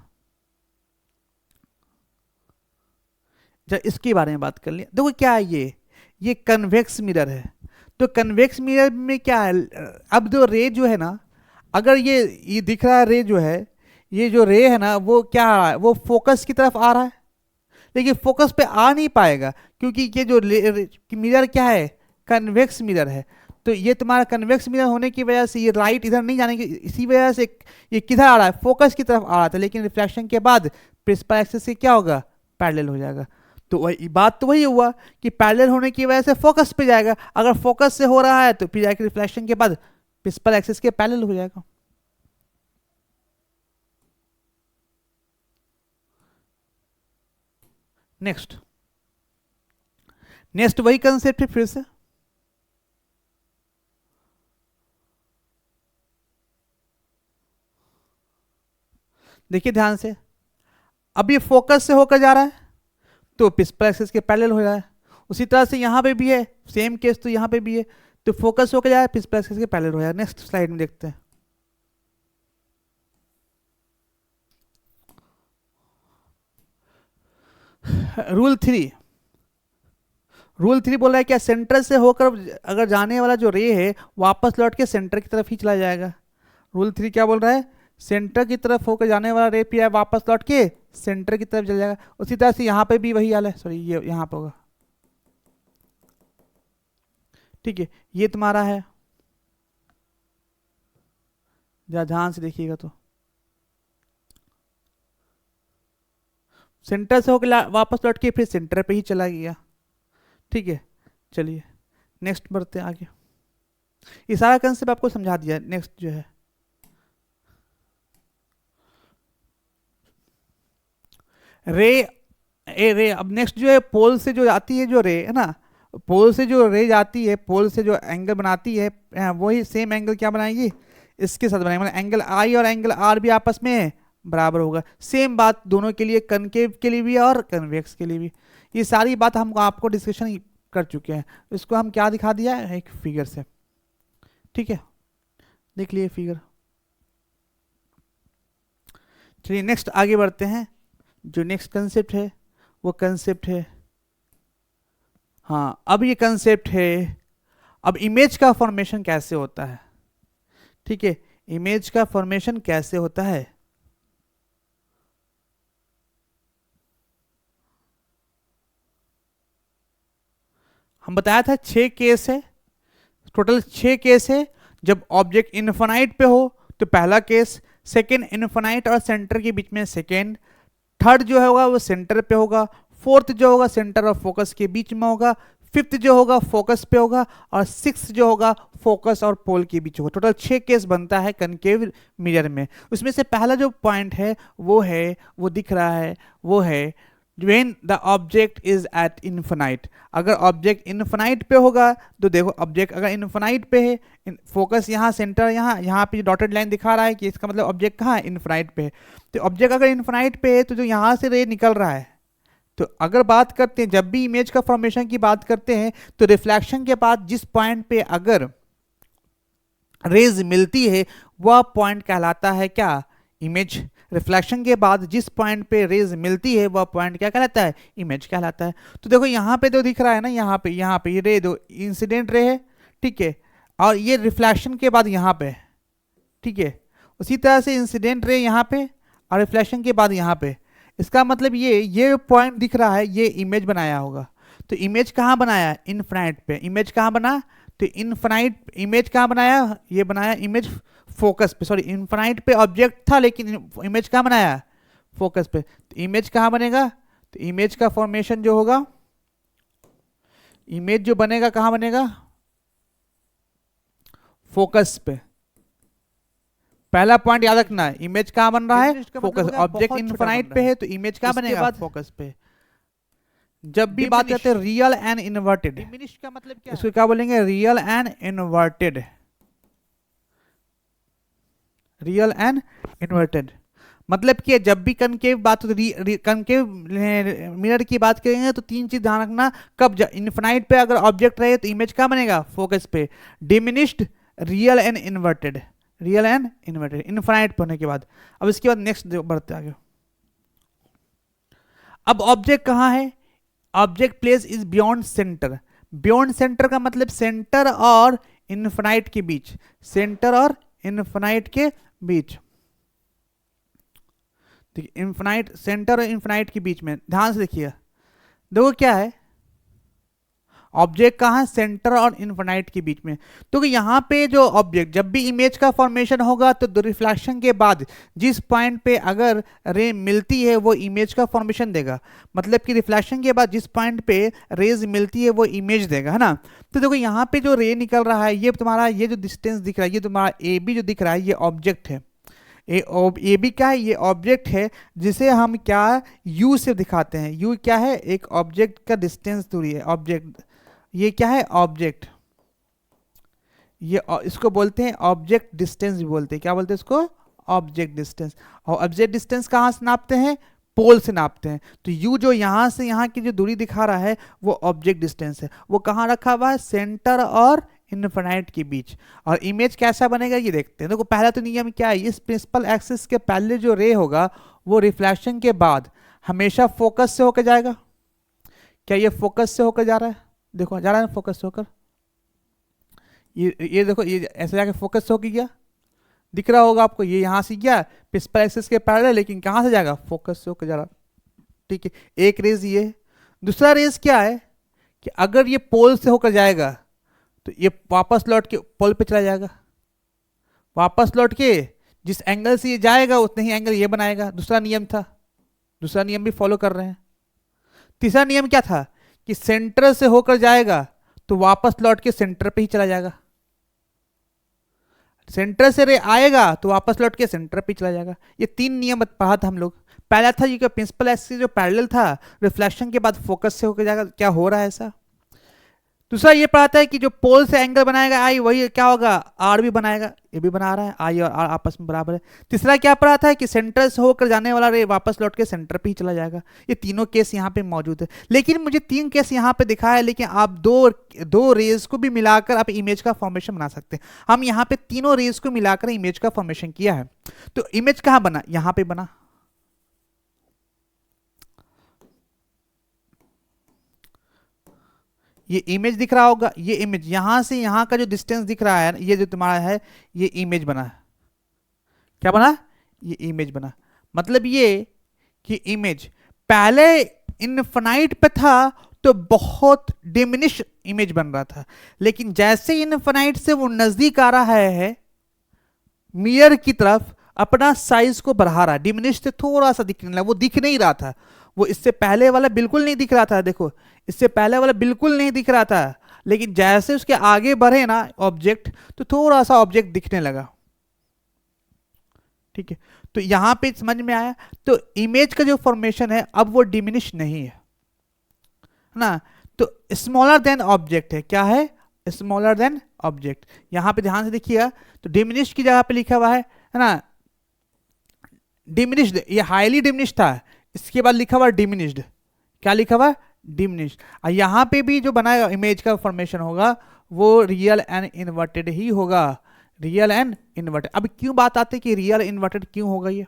जब इसके बारे में बात कर लिया। देखो क्या है, ये कन्वेक्स मिरर है। तो कन्वेक्स मिरर में क्या है, अब जो रे जो है ना, अगर ये दिख रहा है रे जो है, ये जो रे है ना वो क्या आ रहा है, वो फोकस की तरफ आ रहा है, लेकिन फोकस पे आ नहीं पाएगा, क्योंकि ये जो मिरर क्या है, कन्वेक्स मिरर है। तो ये तुम्हारा कन्वेक्स मिरर होने की वजह से ये लाइट इधर नहीं जाने की, इसी वजह से ये किधर आ रहा है, फोकस की तरफ आ रहा था, लेकिन रिफ्लेक्शन के बाद प्रिंसिपल एक्सिस से क्या होगा, पैरेलल हो जाएगा। तो वही बात तो वही हुआ कि पैरेलल होने की वजह से फोकस पे जाएगा। अगर फोकस से हो रहा है तो फिर जाकर रिफ्लेक्शन के बाद प्रिंसिपल एक्सिस के पैरेलल हो जाएगा। नेक्स्ट वही कंसेप्ट है फिर से। देखिए ध्यान से, अब ये फोकस से होकर जा रहा है तो प्रिंसिपल एक्सिस के पैरेलल हो रहा है। उसी तरह से यहाँ पे भी है, सेम केस तो यहाँ पे भी है, तो फोकस होकर जा रहा है, प्रिंसिपल एक्सिस के पैरेलल हो रहा है। नेक्स्ट स्लाइड में देखते हैं। रूल 3 बोल रहा है क्या, सेंटर से होकर अगर जाने वाला जो रे है वापस लौट के सेंटर की तरफ ही चला जाएगा। रूल 3 क्या बोल रहा है, सेंटर की तरफ होकर जाने वाला रे फिर वापस लौट के सेंटर की तरफ चला जाएगा। उसी तरह से यहाँ पे भी वही हाल है, सॉरी ये यहाँ पे होगा, ठीक है। ये तुम्हारा है, ध्यान से देखिएगा, तो सेंटर से होकर वापस लौट के फिर सेंटर पे ही चला गया, ठीक है। चलिए नेक्स्ट बढ़ते हैं आगे, ये सारा कंसेप्ट आपको समझा दिया। नेक्स्ट जो है रे, अब नेक्स्ट जो है पोल से जो आती है जो रे है ना, पोल से जो रे जाती है, पोल से जो एंगल बनाती है, वही सेम एंगल क्या बनाएगी, इसके साथ बनाएंगे, मतलब एंगल आई और एंगल आर भी आपस में बराबर होगा। सेम बात दोनों के लिए, कनकेव के लिए भी और कन्वेक्स के लिए भी। ये सारी बात हम आपको डिस्कशन कर चुके हैं। इसको हम क्या दिखा दिया है, एक फिगर से। ठीक है, देख लिए फिगर। चलिए नेक्स्ट आगे बढ़ते हैं। जो नेक्स्ट कंसेप्ट है वो कंसेप्ट है, हाँ अब ये कंसेप्ट है, अब इमेज का फॉर्मेशन कैसे होता है। ठीक है, इमेज का फॉर्मेशन कैसे होता है। हम बताया था 6 केस है, टोटल 6 केस है। जब ऑब्जेक्ट इनफाइनाइट पे हो तो पहला केस, सेकेंड इनफाइनाइट और सेंटर के बीच में सेकेंड, थर्ड जो होगा वो सेंटर पे होगा, फोर्थ जो होगा सेंटर और फोकस के बीच में होगा, फिफ्थ जो होगा फोकस पे होगा, और सिक्स जो होगा फोकस और पोल के बीच होगा। टोटल 6 केस बनता है कनकेव मिरर में। उसमें से पहला जो पॉइंट है वो दिख रहा है, वो है when the object is at infinite। अगर ऑब्जेक्ट इनफाइनाइट पे होगा तो देखो, ऑब्जेक्ट अगर इनफाइनाइट पे है, फोकस यहाँ, सेंटर यहाँ पे डॉटेड लाइन दिखा रहा है कि इसका मतलब ऑब्जेक्ट कहाँ है, इनफाइनाइट पे है। तो ऑब्जेक्ट अगर इनफाइनाइट पे है तो जो यहाँ से रे निकल रहा है, तो अगर बात करते हैं, जब भी इमेज का फॉर्मेशन की बात करते हैं तो रिफ्लेक्शन के बाद जिस पॉइंट पे अगर रेज मिलती है वह पॉइंट कहलाता है क्या, इमेज। रिफ्लेक्शन के बाद जिस पॉइंट पे रेज मिलती है वह पॉइंट क्या कहलाता है, इमेज कहलाता है। तो देखो यहाँ पे तो दिख रहा है ना, यहाँ पे ये रे दो इंसिडेंट रे है, ठीक है, और ये रिफ्लेक्शन के बाद यहाँ पे, ठीक है, उसी तरह से इंसिडेंट रे यहाँ पे और रिफ्लेक्शन के बाद यहाँ पे। इसका मतलब ये पॉइंट दिख रहा है, ये इमेज बनाया होगा। तो इमेज कहाँ बनाया, इनफाइनाइट पे। इमेज कहाँ बना, तो इनफाइनाइट इमेज कहाँ बनाया, ये बनाया इमेज फोकस पे, सॉरी इनफाइनाइट पे ऑब्जेक्ट था लेकिन इमेज कहाँ बनाया, फोकस पे। तो इमेज कहाँ बनेगा, तो इमेज का फॉर्मेशन जो होगा, इमेज जो बनेगा कहाँ बनेगा, फोकस पे। पहला पॉइंट याद रखना है, इमेज कहाँ बन रहा है, फोकस। ऑब्जेक्ट इनफाइनाइट पे है तो इमेज कहाँ बनेगा, फोकस पे। जब भी बात करते हैं रियल एंड इन्वर्टेड, डिमिनिश का मतलब क्या, इसको क्या बोलेंगे, real and inverted. Real and inverted मतलब कि जब भी कनकेव बात हो, कनकेव मिरर की बात करेंगे तो 3 चीज ध्यान रखना। कब इनफाइनाइट पे अगर ऑब्जेक्ट रहे तो इमेज कहाँ बनेगा, फोकस पे। Diminished, real and inverted, real and inverted infinite होने के बाद। अब इसके बाद नेक्स्ट बढ़ते आगे। अब ऑब्जेक्ट कहाँ है, object place is beyond centre. Beyond centre का मतलब सेंटर और इनफाइनाइट के बीच, सेंटर और इनफाइनाइट के बीच, ठीक है, इनफाइनाइट, सेंटर और इनफाइनाइट के बीच में। ध्यान से देखिए, देखो क्या है, ऑब्जेक्ट कहाँ है, सेंटर और इनफाइनाइट के बीच में। तो यहाँ पे जो ऑब्जेक्ट, जब भी इमेज का फॉर्मेशन होगा तो रिफ्लेक्शन के बाद जिस पॉइंट पे अगर रे मिलती है वो इमेज का फॉर्मेशन देगा। मतलब कि रिफ्लेक्शन के बाद जिस पॉइंट पे रेज मिलती है वो इमेज देगा, है ना। तो देखो यहाँ पे जो रे निकल रहा है, ये तुम्हारा ये जो डिस्टेंस दिख रहा है, ये तुम्हारा ए बी जो दिख रहा है, ये ऑब्जेक्ट है। ए बी क्या है, ये ऑब्जेक्ट है जिसे हम क्या यू से दिखाते हैं। यू क्या है, एक ऑब्जेक्ट का डिस्टेंस दूरी है, ऑब्जेक्ट। ये क्या है, ऑब्जेक्ट। ये इसको बोलते हैं ऑब्जेक्ट डिस्टेंस भी बोलते हैं। क्या बोलते हैं इसको, ऑब्जेक्ट डिस्टेंस। और ऑब्जेक्ट डिस्टेंस कहाँ से नापते हैं, पोल से नापते हैं। तो यू जो यहाँ से यहाँ की जो दूरी दिखा रहा है वो ऑब्जेक्ट डिस्टेंस है। वो कहाँ रखा हुआ है, सेंटर और इनफाइनाइट के बीच। और इमेज कैसा बनेगा ये देखते हैं। देखो पहला तो नियम क्या है, इस प्रिंसिपल एक्सिस के पहले जो रे होगा वो रिफ्लेक्शन के बाद हमेशा फोकस से होकर जाएगा। क्या ये फोकस से होकर जा रहा है, देखो जा रहा है फोकस से होकर, ये देखो, ये ऐसे जाके फोकस से होकर गया, दिख रहा होगा आपको। ये यहाँ से गया प्रिंसिपल एक्सिस के पैरेलल, लेकिन कहाँ से जाएगा, फोकस से होकर जा रहा। ठीक है, एक रेज ये। दूसरा रेज क्या है कि अगर ये पोल से होकर जाएगा तो ये वापस लौट के पोल पे चला जाएगा। वापस लौट के जिस एंगल से ये जाएगा उतने ही एंगल ये बनाएगा। दूसरा नियम था, दूसरा नियम भी फॉलो कर रहे हैं। तीसरा नियम क्या था कि सेंटर से होकर जाएगा तो वापस लौट के सेंटर पे ही चला जाएगा। सेंटर से रे आएगा तो वापस लौट के सेंटर पे चला जाएगा। ये 3 नियम पढ़ा था हम लोग। पहला था ये प्रिंसिपल एक्सिस जो पैरेलल था, रिफ्लेक्शन के बाद फोकस से होकर जाएगा। क्या हो रहा है ऐसा। दूसरा ये पढ़ाता है कि जो पोल से एंगल बनाएगा आई, वही क्या होगा, आर भी बनाएगा। ये भी बना रहा है, आई और आर आपस में बराबर है। तीसरा क्या पढ़ाता है कि सेंटर से होकर जाने वाला रे वापस लौट के सेंटर पे ही चला जाएगा। ये तीनों केस यहाँ पे मौजूद है, लेकिन मुझे 3 केस यहाँ पे दिखा है, लेकिन आप दो रेज को भी मिलाकर आप इमेज का फॉर्मेशन बना सकते हैं। हम यहाँ पे तीनों रेज को मिलाकर इमेज का फॉर्मेशन किया है। तो इमेज कहाँ बना, यहाँ पे बना। ये इमेज दिख रहा होगा, ये इमेज यहां से यहां का जो डिस्टेंस दिख रहा है, ये जो तुम्हारा है, ये इमेज बना। क्या बना, ये इमेज बना। मतलब ये कि इमेज पहले इनफिनाइट पे था तो बहुत डिमिनिश इमेज बन रहा था, लेकिन जैसे इनफिनाइट से वो नजदीक आ रहा है मिरर की तरफ, अपना साइज को बढ़ा रहा है, डिमिनिश से थोड़ा सा दिखने लगा। वो दिख नहीं रहा था, वो इससे पहले वाला बिल्कुल नहीं दिख रहा था, देखो इससे पहले वाला बिल्कुल नहीं दिख रहा था, लेकिन जैसे उसके आगे बढ़े ना ऑब्जेक्ट, तो थोड़ा सा ऑब्जेक्ट दिखने लगा। ठीक है, तो यहां पे समझ में आया। तो इमेज का जो फॉर्मेशन है अब वो डिमिनिश नहीं है ना, तो स्मॉलर देन ऑब्जेक्ट है। क्या है, स्मॉलर देन ऑब्जेक्ट। यहां पे ध्यान से देखिएगा, तो डिमिनिश की जगह पे लिखा हुआ है ना, डिमिनिश्ड, ये हाईली डिमिनिश्ड था, इसके बाद लिखा हुआ डिमिनिश्ड। क्या लिखा हुआ, डिमिनिश्ड। और यहां पे भी जो बनाएगा इमेज का फॉर्मेशन होगा वो रियल एंड इन्वर्टेड ही होगा, रियल एंड इन्वर्टेड। अब क्यों बात आती है कि रियल इन्वर्टेड क्यों होगा ये,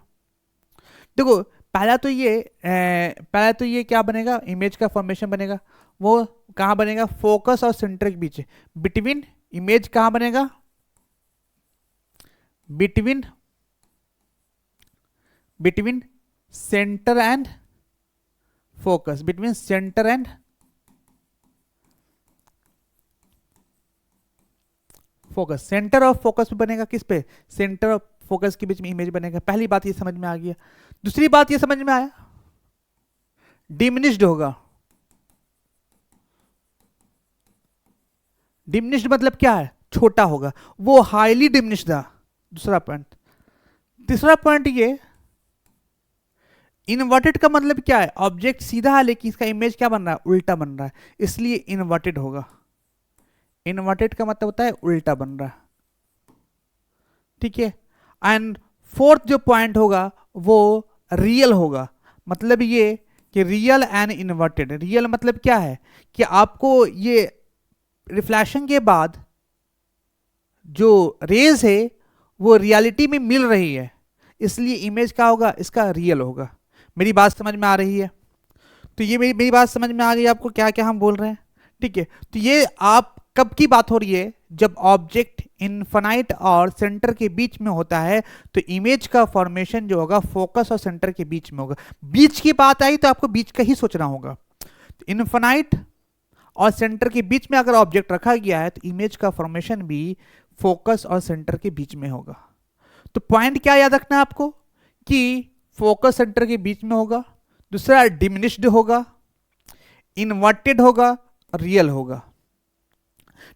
देखो पहला तो ये क्या बनेगा, इमेज का फॉर्मेशन बनेगा, वो कहां बनेगा, फोकस और सेंटर के बीच, बिटवीन। इमेज कहां बनेगा, between centre and focus, between centre and focus. Centre of focus पे बनेगा, किस पे, सेंटर ऑफ फोकस के बीच में इमेज बनेगा। पहली बात ये समझ में आ गया। दूसरी बात ये समझ में आया, डिमिनिश्ड होगा। डिमिनिश्ड मतलब क्या है, छोटा होगा, वो हाईली डिमिनिश्ड था। दूसरा पॉइंट। तीसरा पॉइंट ये, इन्वर्टेड का मतलब क्या है, ऑब्जेक्ट सीधा है लेकिन इसका इमेज क्या बन रहा है, उल्टा बन रहा है, इसलिए इन्वर्टेड होगा। इन्वर्टेड का मतलब होता है उल्टा बन रहा है। ठीक है, एंड फोर्थ जो पॉइंट होगा वो रियल होगा। मतलब ये कि रियल एंड इन्वर्टेड। रियल मतलब क्या है कि आपको ये रिफ्लेक्शन के बाद जो रेज है वो रियलिटी में मिल रही है, इसलिए इमेज क्या होगा, इसका रियल होगा। मेरी बात समझ में आ रही है, तो ये मेरी बात समझ में आ गई आपको क्या क्या हम बोल रहे हैं। ठीक है, तो ये आप कब की बात हो रही है, जब ऑब्जेक्ट इनफिनाइट और सेंटर के बीच में होता है, तो इमेज का फॉर्मेशन जो होगा फोकस और सेंटर के बीच में होगा। बीच की बात आई तो आपको बीच का ही सोचना होगा। इनफिनाइट और सेंटर के बीच में अगर ऑब्जेक्ट रखा गया है तो इमेज का फॉर्मेशन भी फोकस और सेंटर के बीच में होगा। तो पॉइंट क्या याद रखना है आपको कि फोकस सेंटर के बीच में होगा, दूसरा डिमिनिश्ड होगा, इन्वर्टेड होगा, रियल होगा।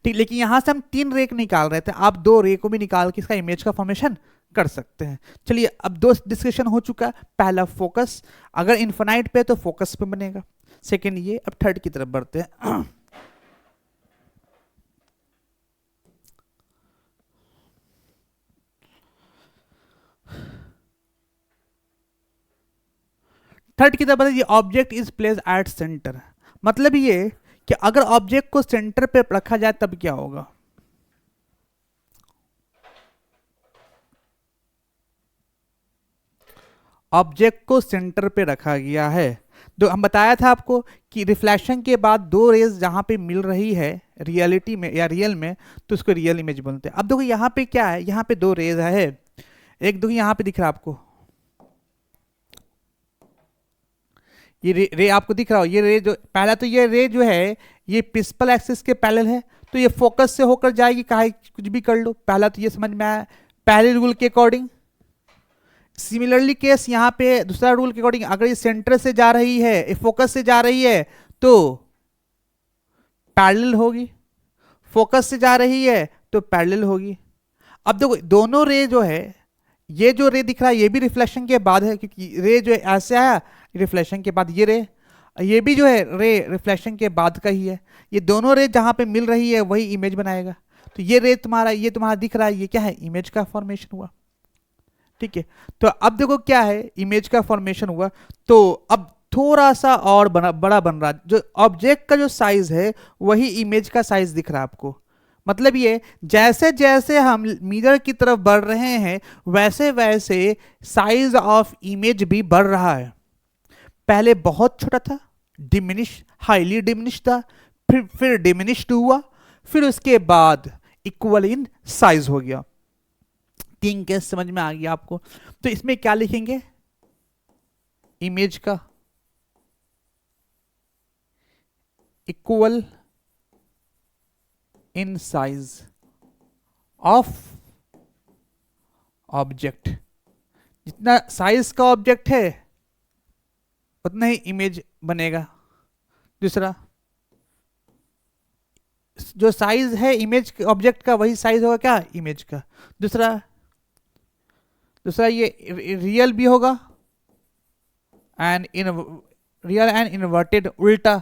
ठीक, लेकिन यहां से हम 3 रे निकाल रहे थे, आप 2 रे को भी निकाल के इसका इमेज का फॉर्मेशन कर सकते हैं। चलिए अब 2 डिस्कशन हो चुका है। पहला फोकस, अगर इन्फिनाइट पे तो फोकस पे बनेगा। सेकंड ये, अब थर्ड की तरफ बढ़ते हैं। थर्ड की तरफ ये object is place at centre. मतलब ये कि अगर ऑब्जेक्ट को सेंटर पे रखा जाए तब क्या होगा, ऑब्जेक्ट को सेंटर पे रखा गया है, तो हम बताया था आपको कि रिफ्लेक्शन के बाद 2 रेज जहां पे मिल रही है रियलिटी में या रियल में, तो उसको रियल इमेज बोलते हैं। अब देखो यहाँ पे क्या है, यहाँ पे 2 रेज है, एक दो यहाँ पे दिख रहा है आपको, ये रे आपको दिख रहा हो, ये रे जो पहला, तो ये रे जो है ये प्रिंसिपल एक्सिस के पैरेलल है, तो ये फोकस से होकर जाएगी, कहा कुछ भी कर लो। पहला तो ये समझ में आया, पहले रूल के अकॉर्डिंग। सिमिलरली केस यहाँ पे दूसरा रूल के अकॉर्डिंग, अगर ये सेंटर से जा रही है, ये फोकस से जा रही है तो पैरेलल होगी, फोकस से जा रही है तो पैरेलल होगी। अब देखो दोनों रे जो है, ये जो रे दिख रहा है ये भी रिफ्लेक्शन के बाद है, क्योंकि रे जो ऐसे आया रिफ्लेक्शन के बाद, ये रे ये भी जो है रे रिफ्लेक्शन के बाद का ही है। ये दोनों रे जहाँ पे मिल रही है वही इमेज बनाएगा। तो ये रे तुम्हारा, ये तुम्हारा दिख रहा है, ये क्या है, इमेज का फॉर्मेशन हुआ। ठीक है, तो अब देखो क्या है, इमेज का फॉर्मेशन हुआ। तो अब थोड़ा सा और बड़ा बन रहा, जो ऑब्जेक्ट का जो साइज है वही इमेज का साइज दिख रहा है आपको। मतलब ये जैसे जैसे हम मिरर की तरफ बढ़ रहे हैं वैसे वैसे साइज ऑफ इमेज भी बढ़ रहा है। पहले बहुत छोटा था, डिमिनिश, हाईली डिमिनिश था, फिर डिमिनिश्ड हुआ, फिर उसके बाद इक्वल इन साइज हो गया। तीन केस समझ में आ गया आपको। तो इसमें क्या लिखेंगे, इमेज का equal in size of object. जितना साइज का ऑब्जेक्ट है उतना ही इमेज बनेगा। दूसरा, जो साइज है इमेज ऑब्जेक्ट का वही साइज होगा क्या, इमेज का। दूसरा दूसरा ये रियल भी होगा and in real and inverted, उल्टा।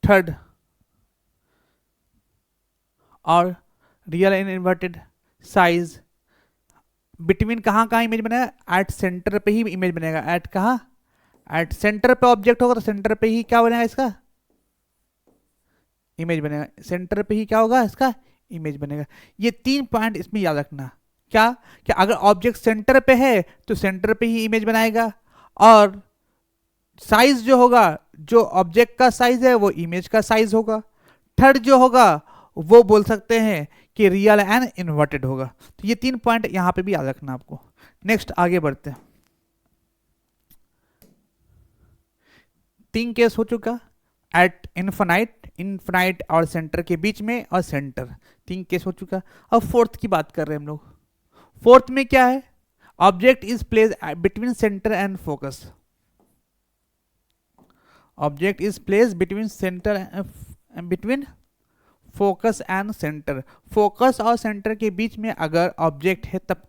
थर्ड, और real and inverted size between कहाँ कहाँ इमेज बनेगा, एट सेंटर पे ही इमेज बनेगा। एट कहाँ, एट सेंटर पे ऑब्जेक्ट होगा तो सेंटर पे ही क्या बनेगा, इसका इमेज बनेगा। सेंटर पे ही क्या होगा, इसका इमेज बनेगा। ये 3 पॉइंट इसमें याद रखना। क्या, कि अगर ऑब्जेक्ट सेंटर पे है तो सेंटर पे ही इमेज बनाएगा, और साइज जो होगा, जो ऑब्जेक्ट का साइज है वो इमेज का साइज होगा। थर्ड जो होगा वो बोल सकते हैं कि रियल एंड इन्वर्टेड होगा। तो ये 3 पॉइंट यहां पे भी याद रखना आपको। नेक्स्ट आगे बढ़ते हैं। 3 केस हो चुका, एट इन्फिनाइट, इन्फिनाइट और सेंटर के बीच में, और सेंटर। 3 केस हो चुका। अब फोर्थ की बात कर रहे हैं हम लोग। फोर्थ में क्या है, object is place between centre and focus. Object is place between centre, between focus and centre. Focus और सेंटर के बीच में अगर ऑब्जेक्ट है तब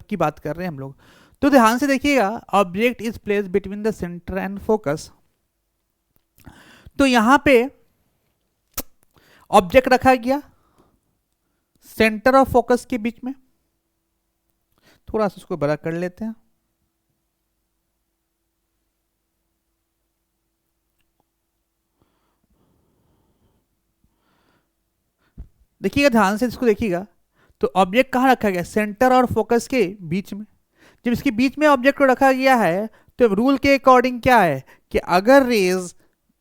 की बात कर रहे हैं हम लोग। तो ध्यान से देखिएगा, object is place between the centre and focus. तो यहां पे ऑब्जेक्ट रखा गया सेंटर और फोकस के बीच में। थोड़ा सा उसको बड़ा कर लेते हैं। देखिएगा ध्यान से, इसको देखिएगा। तो ऑब्जेक्ट कहाँ रखा गया, सेंटर और फोकस के बीच में। जब इसके बीच में ऑब्जेक्ट को रखा गया है तो रूल के अकॉर्डिंग क्या है कि अगर rays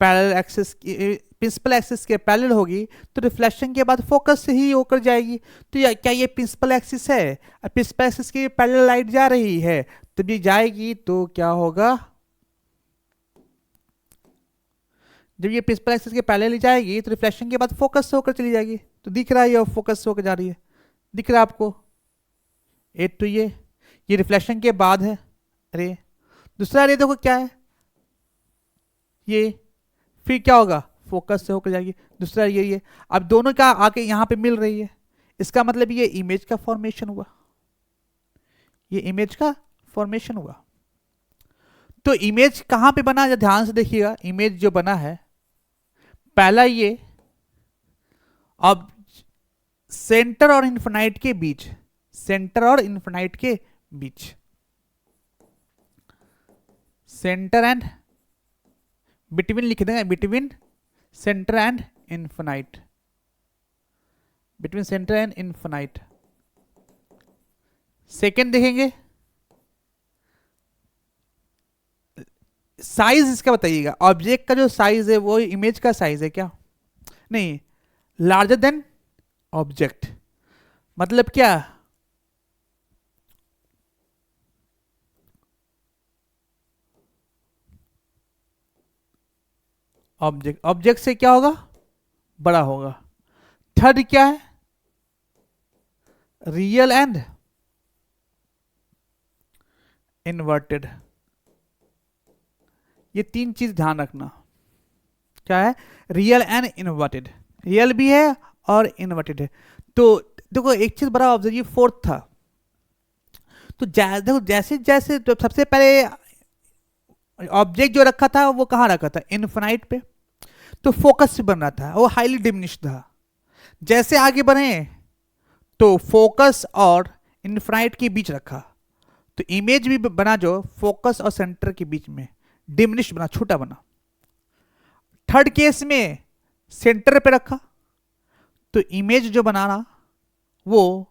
parallel axis, principal axis के पैरेलल होगी तो रिफ्लेक्शन के बाद फोकस से ही होकर जाएगी। तो क्या ये प्रिंसिपल एक्सिस है, प्रिंसिपल एक्सिस की पैरेलल लाइट जा रही है, तब ये जाएगी तो क्या होगा, जब ये प्रिंसिपल एक्सिस के पैरेलल जाएगी तो रिफ्लेक्शन के बाद फोकस से होकर चली जाएगी। तो दिख रहा है ये फोकस से होकर जा रही है, दिख रहा है आपको। एक तो ये रिफ्लेक्शन के बाद है रे। दूसरा रे देखो क्या है, ये फिर क्या होगा, फोकस से होकर जाएगी। दूसरा ये अब दोनों का आके यहां पे मिल रही है, इसका मतलब ये इमेज का फॉर्मेशन हुआ, ये इमेज का फॉर्मेशन हुआ। तो इमेज कहां पे बना, ध्यान से देखिएगा। इमेज जो बना है पहला ये अब सेंटर और इन्फिनाइट के बीच, सेंटर और इन्फिनाइट के बीच, सेंटर एंड बिटवीन लिख देंगे, between centre and infinite, between centre and infinite. Second देखेंगे, साइज इसका बताइएगा। ऑब्जेक्ट का जो साइज है वो इमेज का साइज है क्या, नहीं, लार्जर देन ऑब्जेक्ट। मतलब क्या, ऑब्जेक्ट से क्या होगा, बड़ा होगा। थर्ड क्या है, रियल एंड इन्वर्टेड। ये 3 चीज ध्यान रखना। क्या है, रियल एंड इन्वर्टेड, रियल भी है और इन्वर्टेड है। तो देखो एक चीज बड़ा ऑब्जर्व, ये फोर्थ था। तो देखो जैसे जैसे तो सबसे पहले ऑब्जेक्ट जो रखा था वो कहाँ रखा था, इनफिनाइट पे, तो फोकस से बन रहा था, वो हाईली डिमिनिश था। जैसे आगे बढ़े तो फोकस और इनफिनाइट के बीच रखा, तो इमेज भी बना जो फोकस और सेंटर के बीच में, डिमिनिश बना, छोटा बना। थर्ड केस में सेंटर पे रखा, तो इमेज जो बनाना वो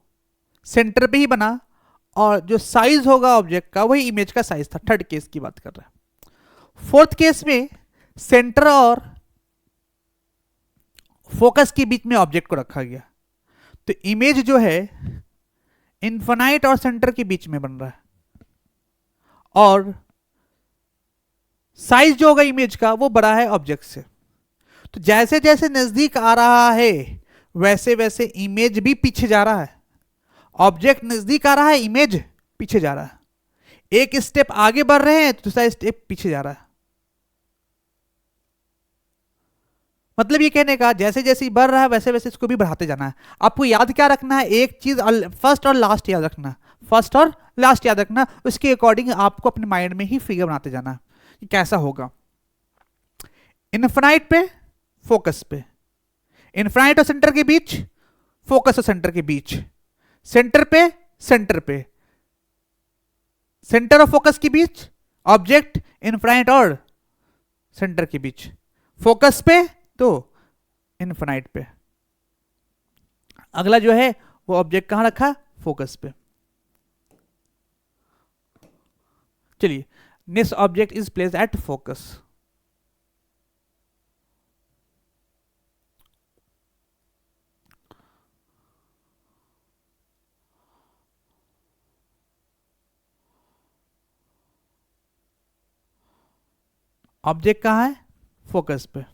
सेंटर पे ही बना, और जो साइज होगा ऑब्जेक्ट का वही इमेज का साइज था। थर्ड केस की बात कर रहे हैं। फोर्थ केस में सेंटर और फोकस के बीच में ऑब्जेक्ट को रखा गया, तो इमेज जो है इनफिनाइट और सेंटर के बीच में बन रहा है, और साइज जो होगा इमेज का वो बड़ा है ऑब्जेक्ट से। तो जैसे जैसे नजदीक आ रहा है वैसे वैसे इमेज भी पीछे जा रहा है। ऑब्जेक्ट नजदीक आ रहा है, इमेज पीछे जा रहा है। एक स्टेप आगे बढ़ रहे हैं तो दूसरा स्टेप पीछे जा रहा है। मतलब ये कहने का जैसे जैसे बढ़ रहा है वैसे वैसे इसको भी बढ़ाते जाना है। आपको याद क्या रखना है, एक चीज फर्स्ट और लास्ट याद रखना, फर्स्ट और लास्ट याद रखना, उसके अकॉर्डिंग आपको अपने माइंड में ही फिगर बनाते जाना कि कैसा होगा। इनफिनाइट पे, फोकस पे, इनफिनाइट और सेंटर के बीच, फोकस और सेंटर के बीच, सेंटर पे, सेंटर पे, सेंटर और फोकस के बीच, ऑब्जेक्ट इनफिनाइट और सेंटर के बीच, फोकस पे तो इनफिनाइट पे। अगला जो है वो ऑब्जेक्ट कहां रखा, फोकस पे। चलिए, next object is placed at focus. Object कहां है, फोकस पे।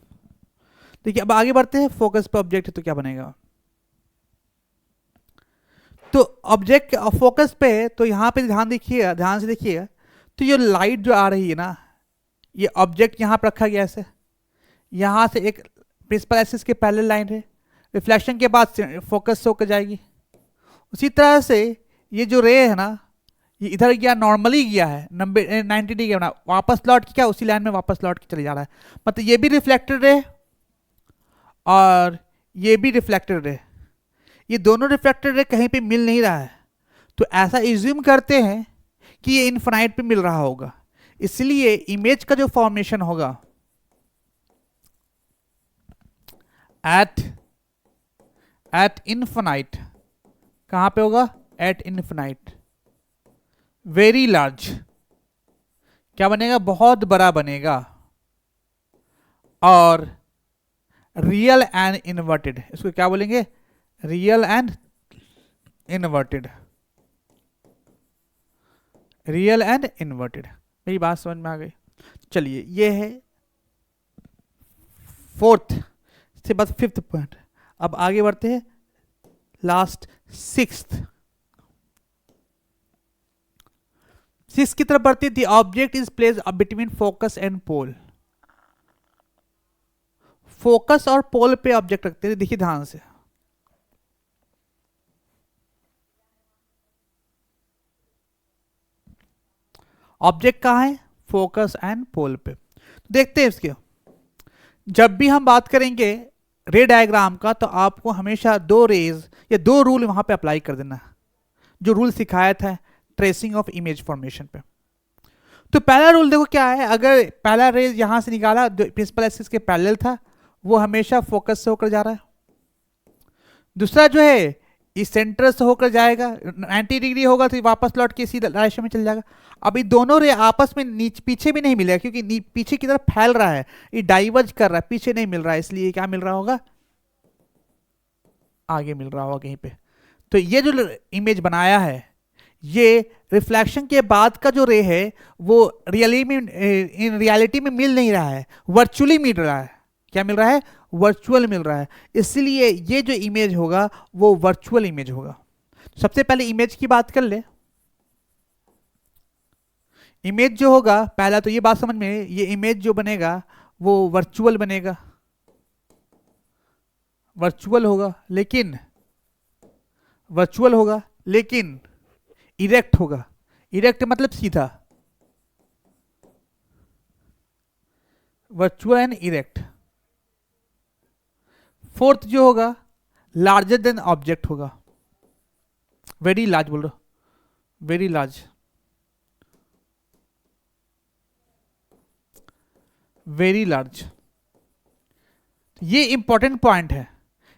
देखिए अब आगे बढ़ते हैं, फोकस पे ऑब्जेक्ट है तो क्या बनेगा। तो ऑब्जेक्ट फोकस पे, तो यहां पे ध्यान देखिएगा, ध्यान से देखिएगा, तो ये लाइट जो आ रही है ना, ये ऑब्जेक्ट यहां पर रखा गया ऐसे, यहां से एक प्रिंसिपल एक्सिस के पैरेलल लाइन है, रिफ्लेक्शन के बाद फोकस से होकर जाएगी। उसी तरह से ये जो रे है ना, ये इधर गया, नॉर्मली गया है 90 डिग्री बना, वापस लौट के क्या उसी लाइन में वापस लौट के चले जा रहा है। मतलब ये भी रिफ्लेक्टेड रे और ये भी रिफ्लेक्टेड रे, ये दोनों रिफ्लेक्टेड रे कहीं पे मिल नहीं रहा है, तो ऐसा इज्यूम करते हैं कि ये इनफिनाइट पे मिल रहा होगा। इसलिए इमेज का जो फॉर्मेशन होगा एट इनफिनाइट, कहां पे होगा, एट इनफिनाइट, वेरी लार्ज, क्या बनेगा, बहुत बड़ा बनेगा, और रियल एंड इन्वर्टेड, इसको क्या बोलेंगे, real and inverted, real and inverted. मेरी बात समझ में आ गई। चलिए ये है फोर्थ से बस फिफ्थ पॉइंट। अब आगे बढ़ते हैं लास्ट सिक्स्थ की तरफ बढ़ते, the object is placed between focus and pole. Focus और पोल पे ऑब्जेक्ट रखते हैं, देखिए ध्यान से, ऑब्जेक्ट कहां है, फोकस एंड पोल पे। देखते हैं इसके, जब भी हम बात करेंगे रे डायग्राम का तो आपको हमेशा दो रेज या दो रूल वहां पे अप्लाई कर देना, जो रूल सिखाया था ट्रेसिंग ऑफ इमेज फॉर्मेशन पे। तो पहला रूल देखो क्या है, अगर पहला रेज यहां से निकाला प्रिंसिपल एक्सिस के पैरेलल था, वो हमेशा फोकस से होकर जा रहा है। दूसरा जो है इस सेंटर से होकर जाएगा, 90 डिग्री होगा तो वापस लौट के इसी डायरेक्शन में चल जाएगा। अब ये दोनों रे आपस में नीचे पीछे भी नहीं मिलेगा, क्योंकि पीछे की तरफ फैल रहा है, ये डाइवर्ज कर रहा है, पीछे नहीं मिल रहा है, इसलिए क्या मिल रहा होगा, आगे मिल रहा होगा कहीं पे। तो ये जो इमेज बनाया है, ये रिफ्लेक्शन के बाद का जो रे है वो इन रियलिटी में मिल नहीं रहा है, वर्चुअली मिल रहा है। क्या मिल रहा है, वर्चुअल मिल रहा है, इसलिए ये जो इमेज होगा वो वर्चुअल इमेज होगा। सबसे पहले इमेज की बात कर ले। इमेज जो होगा, पहला तो ये बात समझ में, ये इमेज जो बनेगा वो वर्चुअल बनेगा, वर्चुअल होगा, लेकिन इरेक्ट होगा। इरेक्ट मतलब सीधा, वर्चुअल एंड इरेक्ट। फोर्थ जो होगा लार्जर देन ऑब्जेक्ट होगा, वेरी लार्ज बोल रहा हूं, वेरी लार्ज, वेरी लार्ज। ये इंपॉर्टेंट पॉइंट है।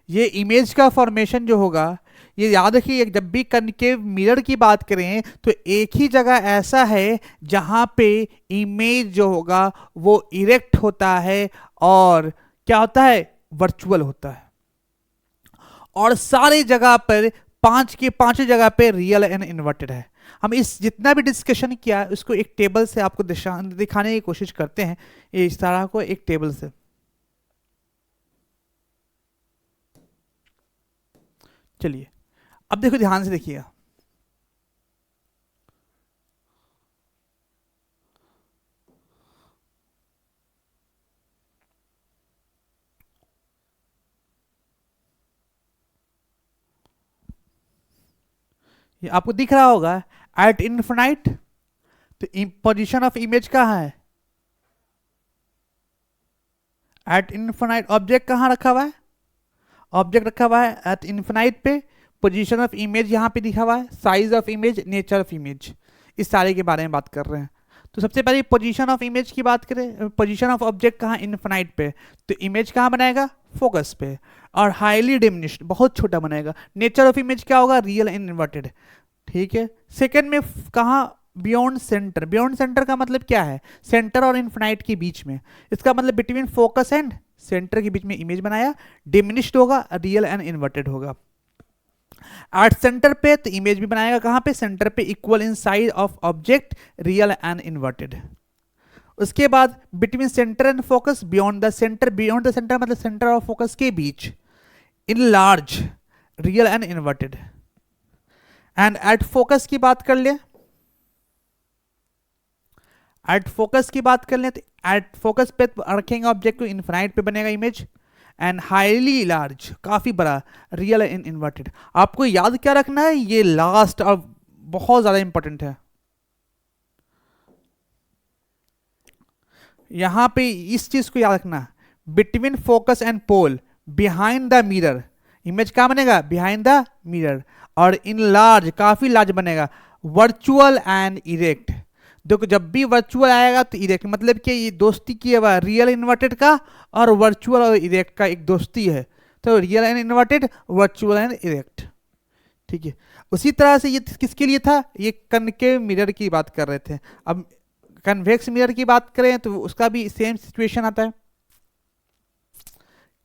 ये इमेज का फॉर्मेशन जो होगा, ये याद रखिए, जब भी कनकेव मिरर की बात करें तो एक ही जगह ऐसा है जहां पे इमेज जो होगा वो इरेक्ट होता है और क्या होता है, वर्चुअल होता है। और सारी जगह पर पांच के पांचों जगह पे रियल एंड इन्वर्टेड है। हम इस जितना भी डिस्कशन किया उसको एक टेबल से आपको दिखाने की कोशिश करते हैं, इस तरह को एक टेबल से। चलिए अब देखो, ध्यान से देखिएगा। ये आपको दिख रहा होगा एट इन्फिनाइट, तो पोजीशन ऑफ इमेज कहाँ है, एट इन्फिनाइट। ऑब्जेक्ट कहाँ रखा हुआ है, ऑब्जेक्ट रखा हुआ है एट इन्फिनाइट पे। पोजीशन ऑफ इमेज यहाँ पे दिखा हुआ है, size of image, nature of image, इस सारे के बारे में बात कर रहे हैं। तो सबसे पहले पोजीशन ऑफ इमेज की बात करें, पोजीशन ऑफ ऑब्जेक्ट कहाँ, इन्फिनाइट पे, तो इमेज कहाँ बनाएगा, फोकस पे, और हाईली डिमिनिश्ड, बहुत छोटा बनाएगा। नेचर ऑफ इमेज क्या होगा, रियल एंड इन्वर्टेड, ठीक है। सेकंड में कहाँ, बियॉन्ड सेंटर। बियॉन्ड सेंटर का मतलब क्या है, सेंटर और इन्फिनाइट के बीच में, इसका मतलब बिटवीन फोकस एंड सेंटर के बीच में इमेज बनाया, डिमिनिश्ड होगा, रियल एंड इन्वर्टेड होगा। एट सेंटर पे तो इमेज भी बनाएगा कहां पे, सेंटर पे, equal in size of object, real and inverted. उसके बाद between centre and focus, beyond the centre. Beyond the centre मतलब सेंटर और फोकस के बीच, enlarged, real and inverted. And at focus की बात कर ले, एट फोकस की बात कर ले तो एट फोकस पे रखेंगे ऑब्जेक्ट को, इन्फिनाइट पे बनेगा इमेज, एंड हाईली लार्ज, काफी बड़ा, रियल एंड इन्वर्टेड। आपको याद क्या रखना है, ये लास्ट और बहुत ज्यादा इंपॉर्टेंट है। यहां पे इस चीज को याद रखना, between focus and pole, behind the mirror, image क्या बनेगा, बिहाइंड द मिरर, और इन लार्ज, काफी लार्ज बनेगा, वर्चुअल एंड इरेक्ट। देखो जब भी वर्चुअल आएगा तो इरेक्ट, मतलब कि ये दोस्ती की है रियल इन्वर्टेड का और वर्चुअल और इरेक्ट का एक दोस्ती है, तो real and inverted, virtual and erect, ठीक है। उसी तरह से ये किसके लिए था, ये कनकेव मिरर की बात कर रहे थे। अब कन्वेक्स मिरर की बात करें तो उसका भी सेम सिचुएशन आता है।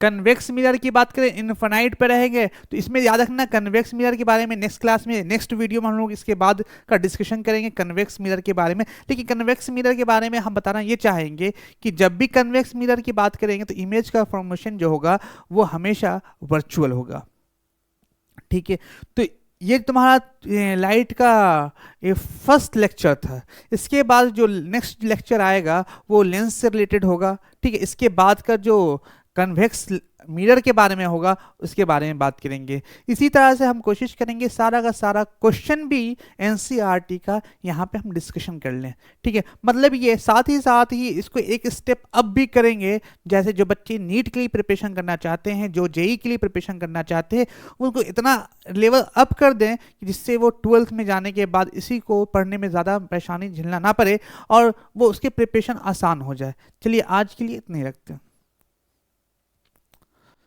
कन्वेक्स मिरर की बात करें, इनफिनाइट पे रहेंगे, तो इसमें याद रखना कन्वेक्स मिरर के बारे में नेक्स्ट क्लास में, नेक्स्ट वीडियो में हम लोग इसके बाद का डिस्कशन करेंगे कन्वेक्स मिरर के बारे में। लेकिन कन्वेक्स मिरर के बारे में हम बताना ये चाहेंगे कि जब भी कन्वेक्स मिरर की बात करेंगे तो इमेज का फॉर्मेशन जो होगा वो हमेशा वर्चुअल होगा, ठीक है। तो ये तुम्हारा लाइट का ये फर्स्ट लेक्चर था। इसके बाद जो नेक्स्ट लेक्चर आएगा वो लेंस से रिलेटेड होगा, ठीक है। इसके बाद का जो कन्वेक्स मिरर के बारे में होगा उसके बारे में बात करेंगे। इसी तरह से हम कोशिश करेंगे सारा का सारा क्वेश्चन भी एनसीईआरटी का यहाँ पे हम डिस्कशन कर लें, ठीक है। मतलब ये साथ ही इसको एक स्टेप अप भी करेंगे, जैसे जो बच्चे नीट के लिए प्रिपरेशन करना चाहते हैं, जो जेई के लिए प्रिपरेशन करना चाहते हैं, उनको इतना लेवल अप कर दें कि जिससे वो 12th में जाने के बाद इसी को पढ़ने में ज़्यादा परेशानी झेलना ना पड़े और वो उसके प्रिपरेशन आसान हो जाए। चलिए आज के लिए इतने ही रखते हैं।